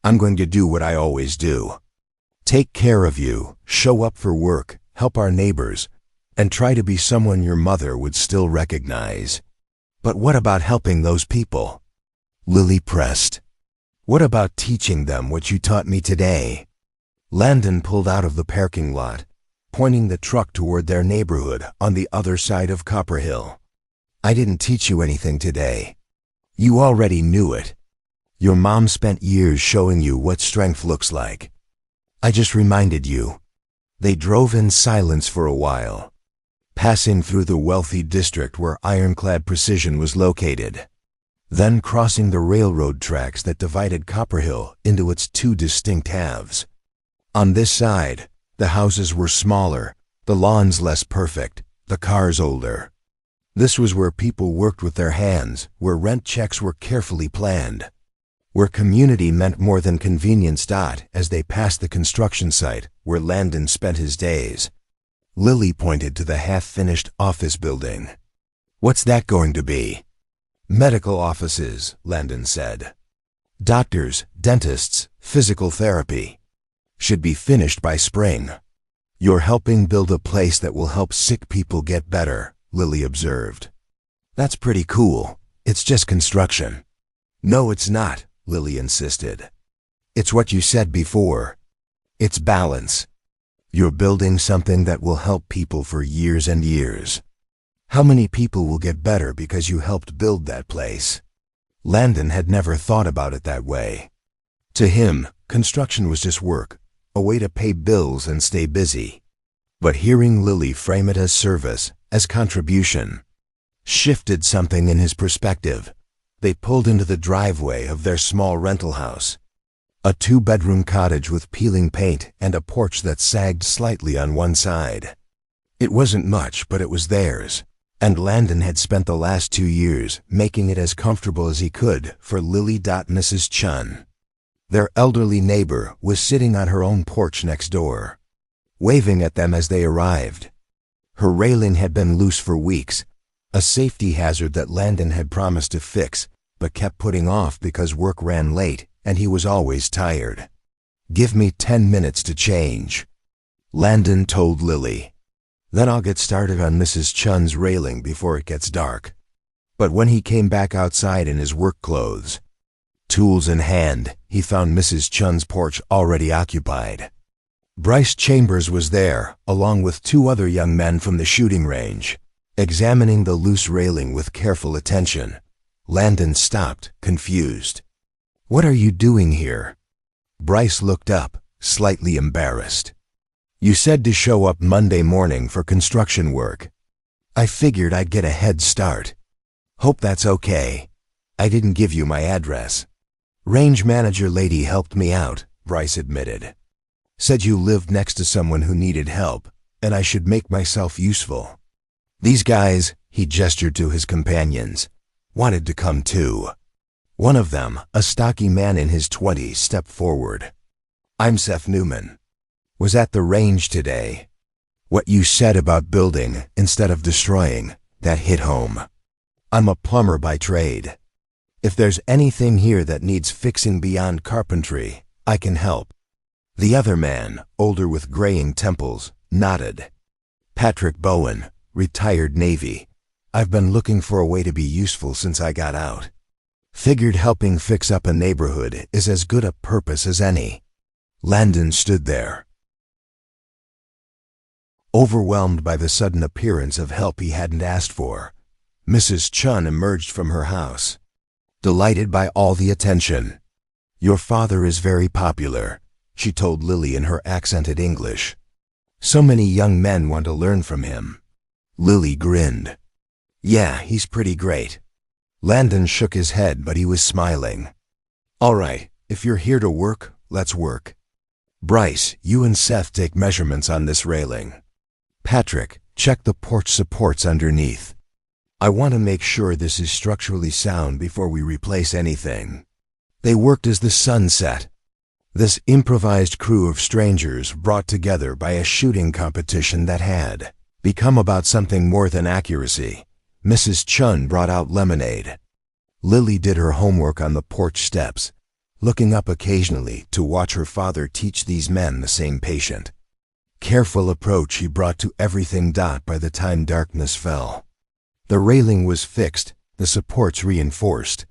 I'm going to do what I always do. Take care of you, show up for work, help our neighbors, and try to be someone your mother would still recognize. But what about helping those people? Lily pressed. What about teaching them what you taught me today? Landon pulled out of the parking lot, pointing the truck toward their neighborhood on the other side of Copper Hill. I didn't teach you anything today. You already knew it. Your mom spent years showing you what strength looks like. I just reminded you. They drove in silence for a while, passing through the wealthy district where ironclad precision was located, then crossing the railroad tracks that divided Copper Hill into its 2 distinct halves. On this side, the houses were smaller, the lawns less perfect, the cars older. This was where people worked with their hands, where rent checks were carefully planned, where community meant more than convenience. As they passed the construction site where Landon spent his days, Lily pointed to the half-finished office building. What's that going to be? Medical offices, Landon said. Doctors, dentists, physical therapy. Should be finished by spring. You're helping build a place that will help sick people get better, Lily observed. That's pretty cool. It's just construction. No, it's not, Lily insisted. It's what you said before. It's balance. You're building something that will help people for years and years. How many people will get better because you helped build that place? Landon had never thought about it that way. To him, construction was just work, a way to pay bills and stay busy. But hearing Lily frame it as service, as contribution, shifted something in his perspective. They pulled into the driveway of their small rental house, a 2-bedroom cottage with peeling paint and a porch that sagged slightly on one side. It wasn't much, but it was theirs. And Landon had spent the last 2 years making it as comfortable as he could for Lily. Mrs. Chun, their elderly neighbor, was sitting on her own porch next door, waving at them as they arrived. Her railing had been loose for weeks, a safety hazard that Landon had promised to fix, but kept putting off because work ran late and he was always tired. "Give me 10 minutes to change," Landon told Lily. "Then I'll get started on Mrs. Chun's railing before it gets dark." But when he came back outside in his work clothes, tools in hand, he found Mrs. Chun's porch already occupied. Bryce Chambers was there, along with 2 other young men from the shooting range, examining the loose railing with careful attention. Landon stopped, confused. "What are you doing here?" Bryce looked up, slightly embarrassed. "You said to show up Monday morning for construction work. I figured I'd get a head start. Hope that's okay. I didn't give you my address." "Range manager lady helped me out," Bryce admitted. "Said you lived next to someone who needed help, and I should make myself useful. These guys," he gestured to his companions, "wanted to come too." One of them, a stocky man in his 20s, stepped forward. "I'm Seth Newman. Was at the range today. What you said about building instead of destroying, that hit home. I'm a plumber by trade. If there's anything here that needs fixing beyond carpentry, I can help." The other man, older with graying temples, nodded. "Patrick Bowen, retired Navy. I've been looking for a way to be useful since I got out. Figured helping fix up a neighborhood is as good a purpose as any." Landon stood there, overwhelmed by the sudden appearance of help he hadn't asked for. Mrs. Chun emerged from her house, delighted by all the attention. "Your father is very popular," she told Lily in her accented English. "So many young men want to learn from him." Lily grinned. "Yeah, he's pretty great." Landon shook his head, but he was smiling. "All right, if you're here to work, let's work. Bryce, you and Seth take measurements on this railing. Patrick, check the porch supports underneath. I want to make sure this is structurally sound before we replace anything." They worked as the sun set. This improvised crew of strangers, brought together by a shooting competition that had become about something more than accuracy. Mrs. Chun brought out lemonade. Lily did her homework on the porch steps, looking up occasionally to watch her father teach these men the same patient, careful approach he brought to everything. By the time darkness fell, the railing was fixed, the supports reinforced,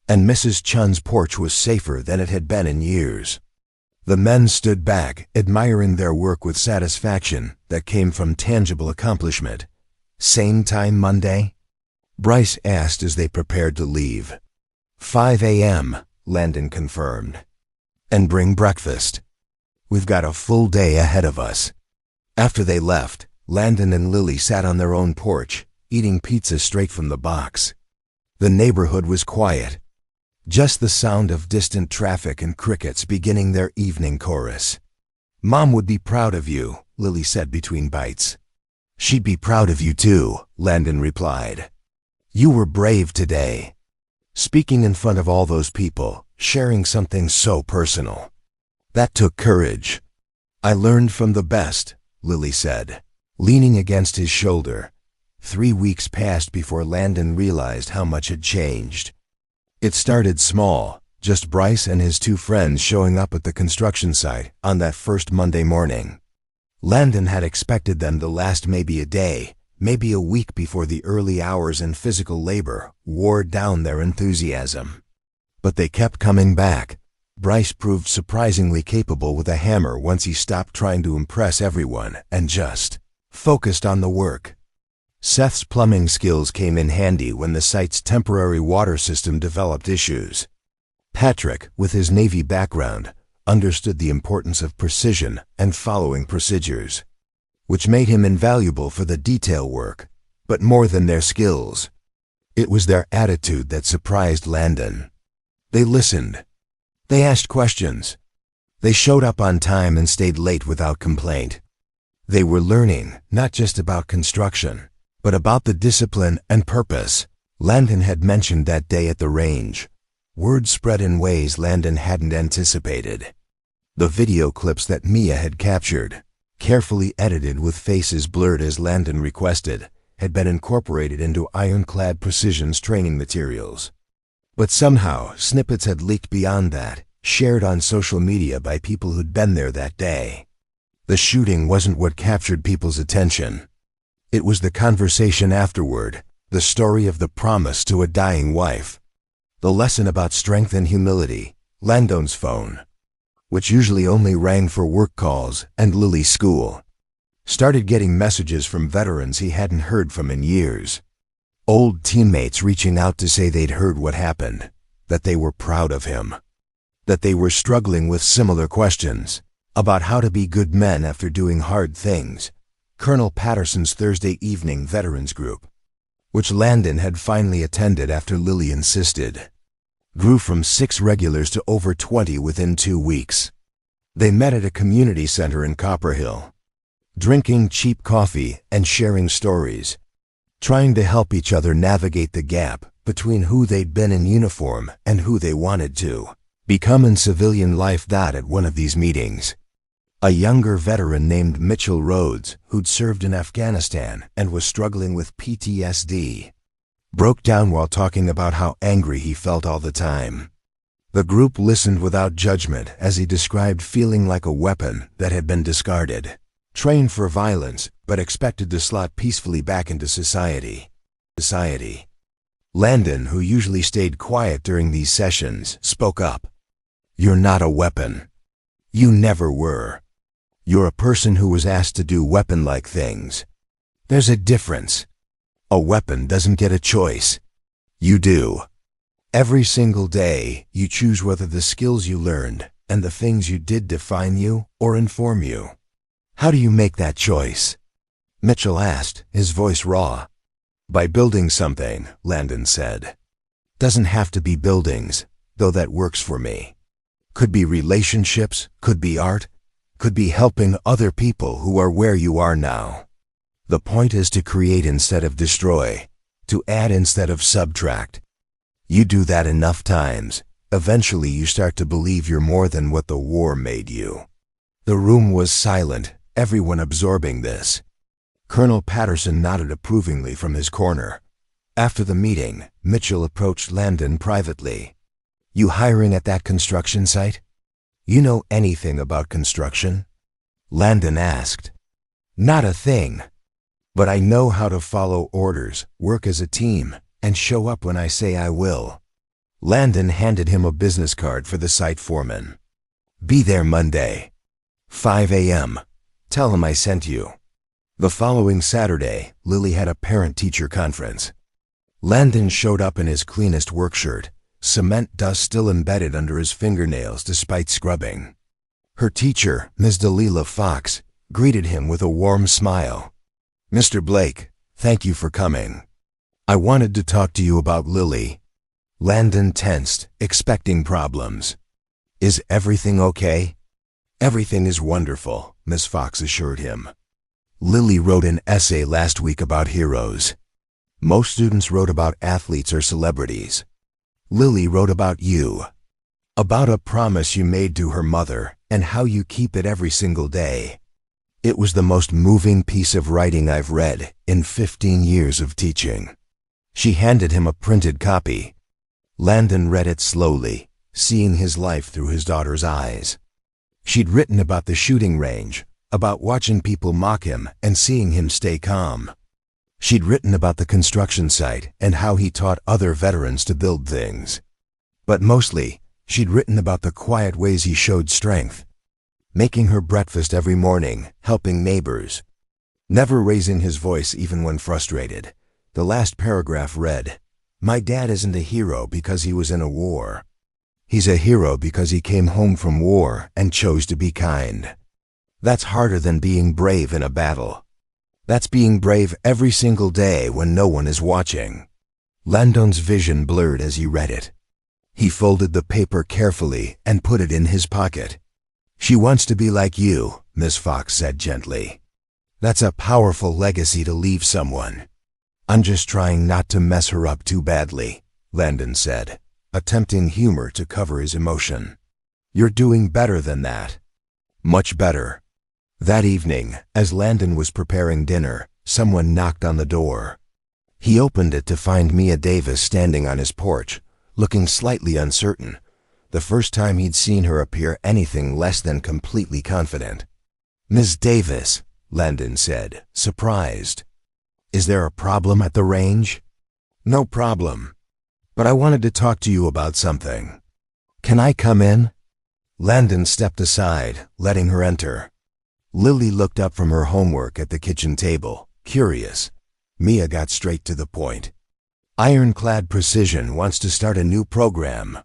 and Mrs. Chun's porch was safer than it had been in years. The men stood back, admiring their work with satisfaction that came from tangible accomplishment. "Same time Monday?" Bryce asked as they prepared to leave. 5 a.m., Landon confirmed. "And bring breakfast. We've got a full day ahead of us." After they left, Landon and Lily sat on their own porch, eating pizza straight from the box. The neighborhood was quiet, just the sound of distant traffic and crickets beginning their evening chorus. "Mom would be proud of you," Lily said between bites. "She'd be proud of you too," Landon replied. "You were brave today. Speaking in front of all those people, sharing something so personal. That took courage." "I learned from the best," Lily said, leaning against his shoulder. 3 weeks passed before Landon realized how much had changed. It started small, just Bryce and his 2 friends showing up at the construction site on that first Monday morning. Landon had expected them to last maybe a day, maybe a week before the early hours and physical labor wore down their enthusiasm. But they kept coming back. Bryce proved surprisingly capable with a hammer once he stopped trying to impress everyone and just focused on the work. Seth's plumbing skills came in handy when the site's temporary water system developed issues. Patrick, with his Navy background, understood the importance of precision and following procedures, which made him invaluable for the detail work. But more than their skills, it was their attitude that surprised Landon. They listened. They asked questions. They showed up on time and stayed late without complaint. They were learning not just about construction, but about the discipline and purpose Landon had mentioned that day at the range. Word spread in ways Landon hadn't anticipated. The video clips that Mia had captured, carefully edited with faces blurred as Landon requested, had been incorporated into Ironclad Precision's training materials. But somehow, snippets had leaked beyond that, shared on social media by people who'd been there that day. The shooting wasn't what captured people's attention. It was the conversation afterward, the story of the promise to a dying wife, the lesson about strength and humility. Landon's phone, which usually only rang for work calls and Lily's school, started getting messages from veterans he hadn't heard from in years. Old teammates reaching out to say they'd heard what happened, that they were proud of him, that they were struggling with similar questions about how to be good men after doing hard things. Colonel Patterson's Thursday evening veterans group, which Landon had finally attended after Lily insisted, grew from 6 regulars to over 20 within 2 weeks. They met at a community center in Copper Hill, drinking cheap coffee and sharing stories, trying to help each other navigate the gap between who they'd been in uniform and who they wanted to become in civilian life. That at one of these meetings, a younger veteran named Mitchell Rhodes, who'd served in Afghanistan and was struggling with PTSD, broke down while talking about how angry he felt all the time. The group listened without judgment as he described feeling like a weapon that had been discarded, trained for violence but expected to slot peacefully back into society. Landon, who usually stayed quiet during these sessions, spoke up. "You're not a weapon. You never were. You're a person who was asked to do weapon-like things. There's a difference. A weapon doesn't get a choice. You do. Every single day, you choose whether the skills you learned and the things you did define you or inform you. How do you make that choice?" Mitchell asked, his voice raw. "By building something," Landon said. "Doesn't have to be buildings, though that works for me. Could be relationships, could be art, could be helping other people who are where you are now. The point is to create instead of destroy, to add instead of subtract. You do that enough times, eventually you start to believe you're more than what the war made you." The room was silent, everyone absorbing this. Colonel Patterson nodded approvingly from his corner. After the meeting, Mitchell approached Landon privately. "You hiring at that construction site? You know anything about construction?" Landon asked. "Not a thing. But I know how to follow orders, work as a team, and show up when I say I will." Landon handed him a business card for the site foreman. "Be there Monday, 5 a.m. Tell him I sent you." The following Saturday, Lily had a parent-teacher conference. Landon showed up in his cleanest work shirt, cement dust still embedded under his fingernails despite scrubbing. Her teacher, Ms. Delilah Fox, greeted him with a warm smile. "Mr. Blake, thank you for coming. I wanted to talk to you about Lily." Landon tensed, expecting problems. "Is everything okay?" "Everything is wonderful," Ms. Fox assured him. "Lily wrote an essay last week about heroes. Most students wrote about athletes or celebrities. Lily wrote about you, about a promise you made to her mother and how you keep it every single day. It was the most moving piece of writing I've read in 15 years of teaching." She handed him a printed copy. Landon read it slowly, seeing his life through his daughter's eyes. She'd written about the shooting range, about watching people mock him and seeing him stay calm. She'd written about the construction site and how he taught other veterans to build things. But mostly, she'd written about the quiet ways he showed strength. Making her breakfast every morning, helping neighbors, never raising his voice even when frustrated. The last paragraph read, "My dad isn't a hero because he was in a war. He's a hero because he came home from war and chose to be kind. That's harder than being brave in a battle. That's being brave every single day when no one is watching." Landon's vision blurred as he read it. He folded the paper carefully and put it in his pocket. "She wants to be like you," Miss Fox said gently. "That's a powerful legacy to leave someone. I'm just trying not to mess her up too badly, Landon said, attempting humor to cover his emotion. You're doing better than that. Much better. That evening, as Landon was preparing dinner, someone knocked on the door. He opened it to find Mia Davis standing on his porch, looking slightly uncertain, the first time he'd seen her appear anything less than completely confident. "Miss Davis," Landon said, surprised. "Is there a problem at the range?" "No problem. But I wanted to talk to you about something. Can I come in?" Landon stepped aside, letting her enter. Lily looked up from her homework at the kitchen table, curious. Mia got straight to the point. "Ironclad Precision wants to start a new program.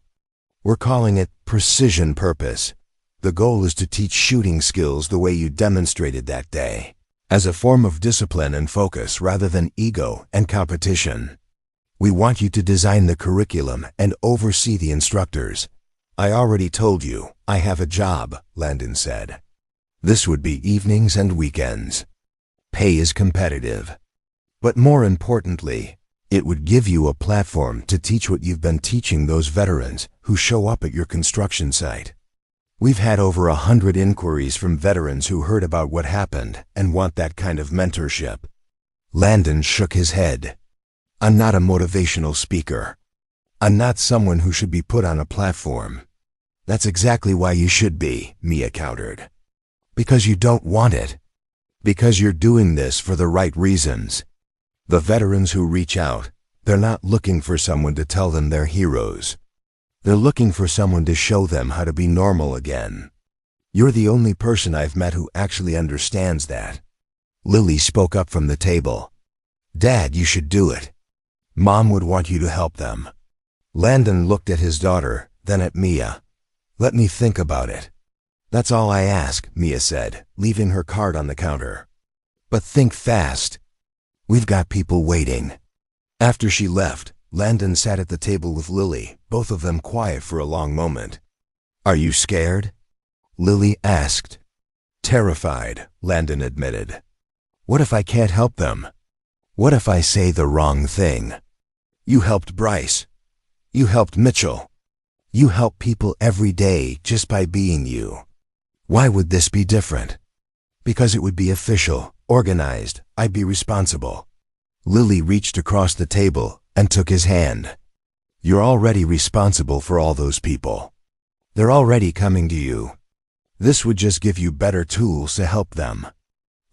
We're calling it Precision Purpose. The goal is to teach shooting skills the way you demonstrated that day, as a form of discipline and focus rather than ego and competition. We want you to design the curriculum and oversee the instructors. I already told you, I have a job," Landon said. "This would be evenings and weekends. Pay is competitive. But more importantly, it would give you a platform to teach what you've been teaching those veterans who show up at your construction site. We've had over 100 inquiries from veterans who heard about what happened and want that kind of mentorship." Landon shook his head. "I'm not a motivational speaker. I'm not someone who should be put on a platform." "That's exactly why you should be," Mia countered. "Because you don't want it. Because you're doing this for the right reasons. The veterans who reach out, they're not looking for someone to tell them they're heroes. They're looking for someone to show them how to be normal again. You're the only person I've met who actually understands that." Lily spoke up from the table. "Dad, you should do it. Mom would want you to help them." Landon looked at his daughter, then at Mia. "Let me think about it." "That's all I ask," Mia said, leaving her card on the counter. "But think fast. We've got people waiting." After she left, Landon sat at the table with Lily, both of them quiet for a long moment. "Are you scared?" Lily asked. "Terrified," Landon admitted. "What if I can't help them? What if I say the wrong thing? You helped Bryce. You helped Mitchell. You help people every day just by being you. Why would this be different?" "Because it would be official, organized. I'd be responsible." Lily reached across the table and took his hand. "You're already responsible for all those people. They're already coming to you. This would just give you better tools to help them."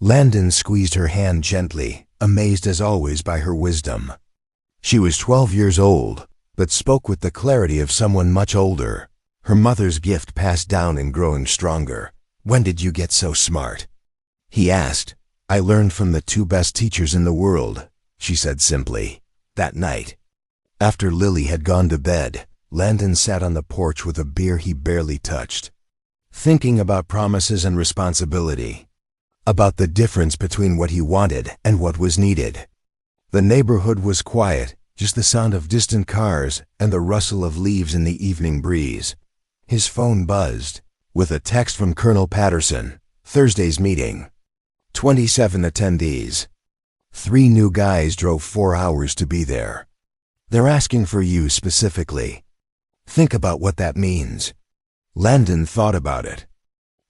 Landon squeezed her hand gently, amazed as always by her wisdom. She was 12 years old, but spoke with the clarity of someone much older, her mother's gift passed down and growing stronger. "When did you get so smart?" he asked. "I learned from the 2 best teachers in the world," she said simply. That night, after Lily had gone to bed, Landon sat on the porch with a beer he barely touched, thinking about promises and responsibility, about the difference between what he wanted and what was needed. The neighborhood was quiet, just the sound of distant cars and the rustle of leaves in the evening breeze. His phone buzzed, with a text from Colonel Patterson. "Thursday's meeting. 27 attendees. 3 new guys drove 4 hours to be there. They're asking for you specifically. Think about what that means." Landon thought about it.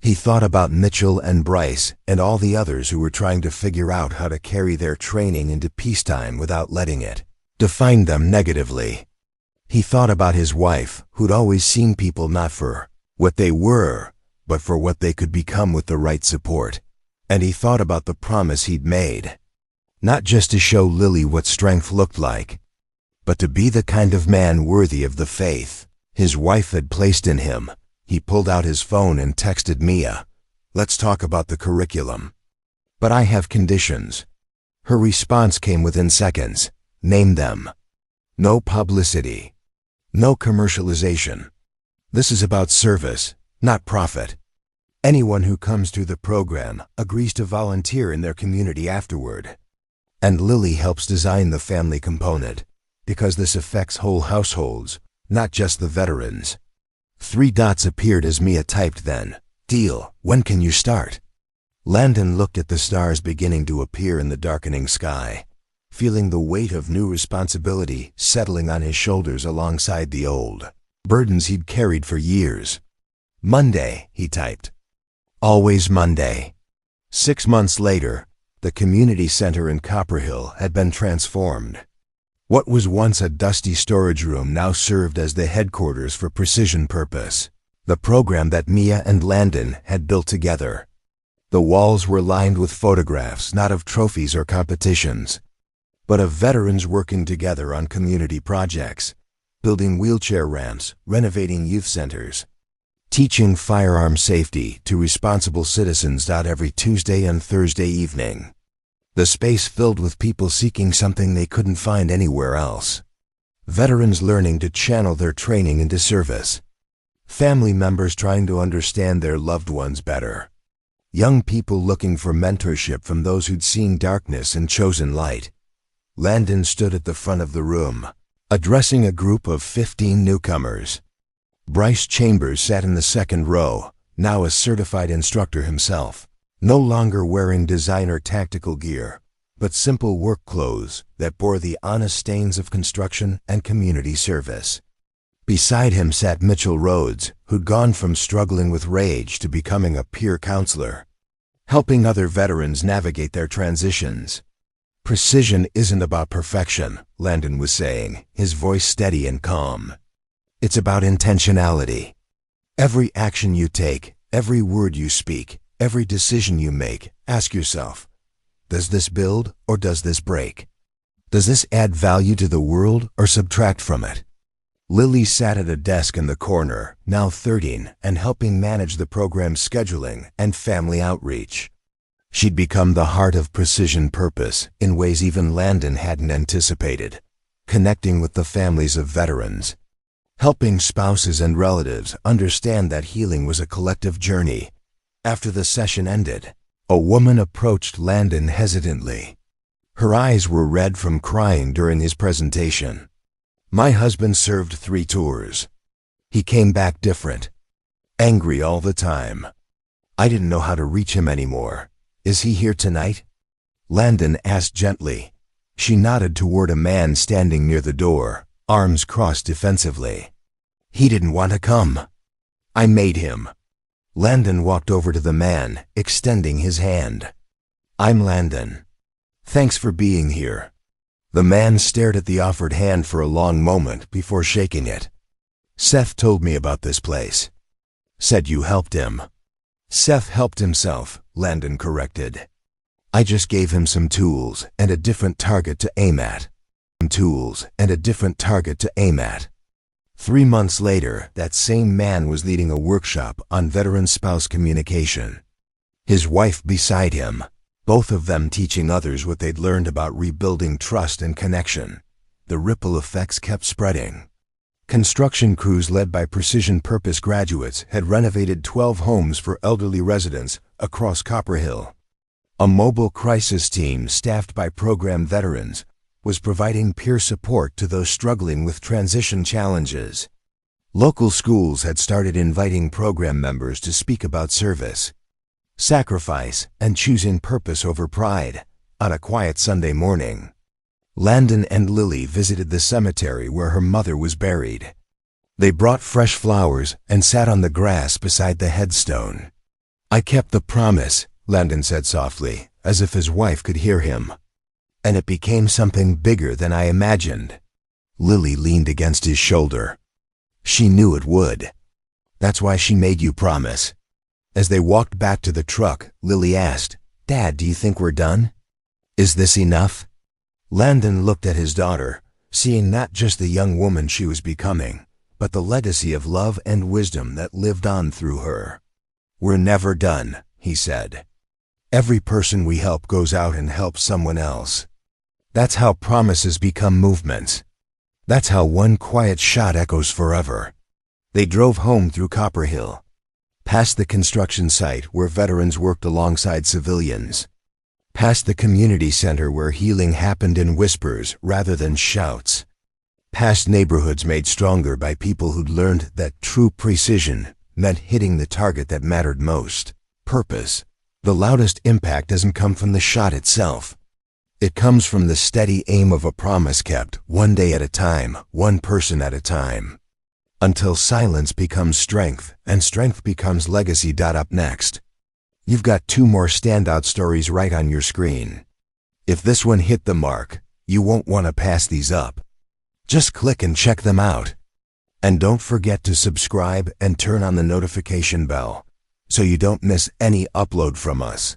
He thought about Mitchell and Bryce and all the others who were trying to figure out how to carry their training into peacetime without letting it define them negatively. He thought about his wife, who'd always seen people not for what they were, but for what they could become with the right support. And he thought about the promise he'd made. Not just to show Lily what strength looked like, but to be the kind of man worthy of the faith his wife had placed in him. He pulled out his phone and texted Mia, "Let's talk about the curriculum. But I have conditions." Her response came within seconds. "Name them." "No publicity. No commercialization. This is about service, not profit. Anyone who comes through the program agrees to volunteer in their community afterward. And Lily helps design the family component, because this affects whole households, not just the veterans." 3 dots appeared as Mia typed then. "Deal. When can you start?" Landon looked at the stars beginning to appear in the darkening sky. feeling the weight of new responsibility settling on his shoulders alongside the old burdens he'd carried for years. Monday, he typed. Always Monday. 6 months later, the community center in Copperhill had been transformed. What was once a dusty storage room now served as the headquarters for Precision Purpose, the program that Mia and Landon had built together. The walls were lined with photographs not of trophies or competitions, but of veterans working together on community projects, building wheelchair ramps, renovating youth centers, teaching firearm safety to responsible citizens. Every Tuesday and Thursday evening, the space filled with people seeking something they couldn't find anywhere else. Veterans learning to channel their training into service. Family members trying to understand their loved ones better. Young people looking for mentorship from those who'd seen darkness and chosen light. Landon stood at the front of the room, addressing a group of 15 newcomers. Bryce Chambers sat in the second row, now a certified instructor himself, no longer wearing designer tactical gear, but simple work clothes that bore the honest stains of construction and community service. Beside him sat Mitchell Rhodes, who'd gone from struggling with rage to becoming a peer counselor, helping other veterans navigate their transitions. Precision isn't about perfection, Landon was saying, his voice steady and calm. It's about intentionality. Every action you take, every word you speak, every decision you make, ask yourself, does this build or does this break? Does this add value to the world or subtract from it? Lily sat at a desk in the corner, now 13, and helping manage the program's scheduling and family outreach. She'd become the heart of Precision Purpose in ways even Landon hadn't anticipated, connecting with the families of veterans, helping spouses and relatives understand that healing was a collective journey. After the session ended, a woman approached Landon hesitantly. Her eyes were red from crying during his presentation. My husband served 3 tours. He came back different, angry all the time. I didn't know how to reach him anymore. Is he here tonight? Landon asked gently. She nodded toward a man standing near the door, arms crossed defensively. He didn't want to come. I made him. Landon walked over to the man, extending his hand. I'm Landon. Thanks for being here. The man stared at the offered hand for a long moment before shaking it. Seth told me about this place. Said you helped him. Seth helped himself, Landon corrected. I just gave him some tools and a different target to aim at. 3 months later, that same man was leading a workshop on veteran spouse communication. His wife beside him, both of them teaching others what they'd learned about rebuilding trust and connection. The ripple effects kept spreading. Construction crews led by Precision Purpose graduates had renovated 12 homes for elderly residents across Copperhill. A mobile crisis team staffed by program veterans was providing peer support to those struggling with transition challenges. Local schools had started inviting program members to speak about service, sacrifice, and choosing purpose over pride on a quiet Sunday morning. Landon and Lily visited the cemetery where her mother was buried. They brought fresh flowers and sat on the grass beside the headstone. I kept the promise, Landon said softly, as if his wife could hear him. And it became something bigger than I imagined. Lily leaned against his shoulder. She knew it would. That's why she made you promise. As they walked back to the truck, Lily asked, Dad, do you think we're done? Is this enough? Landon looked at his daughter, seeing not just the young woman she was becoming, but the legacy of love and wisdom that lived on through her. We're never done, he said. Every person we help goes out and helps someone else. That's how promises become movements. That's how one quiet shot echoes forever. They drove home through Copperhill, past the construction site where veterans worked alongside civilians, past the community center where healing happened in whispers rather than shouts, past neighborhoods made stronger by people who'd learned that true precision meant hitting the target that mattered most, purpose. The loudest impact doesn't come from the shot itself. It comes from the steady aim of a promise kept, one day at a time, one person at a time. Until silence becomes strength, and strength becomes legacy. Up next, you've got 2 more standout stories right on your screen. If this one hit the mark, you won't want to pass these up. Just click and check them out. And don't forget to subscribe and turn on the notification bell so you don't miss any upload from us.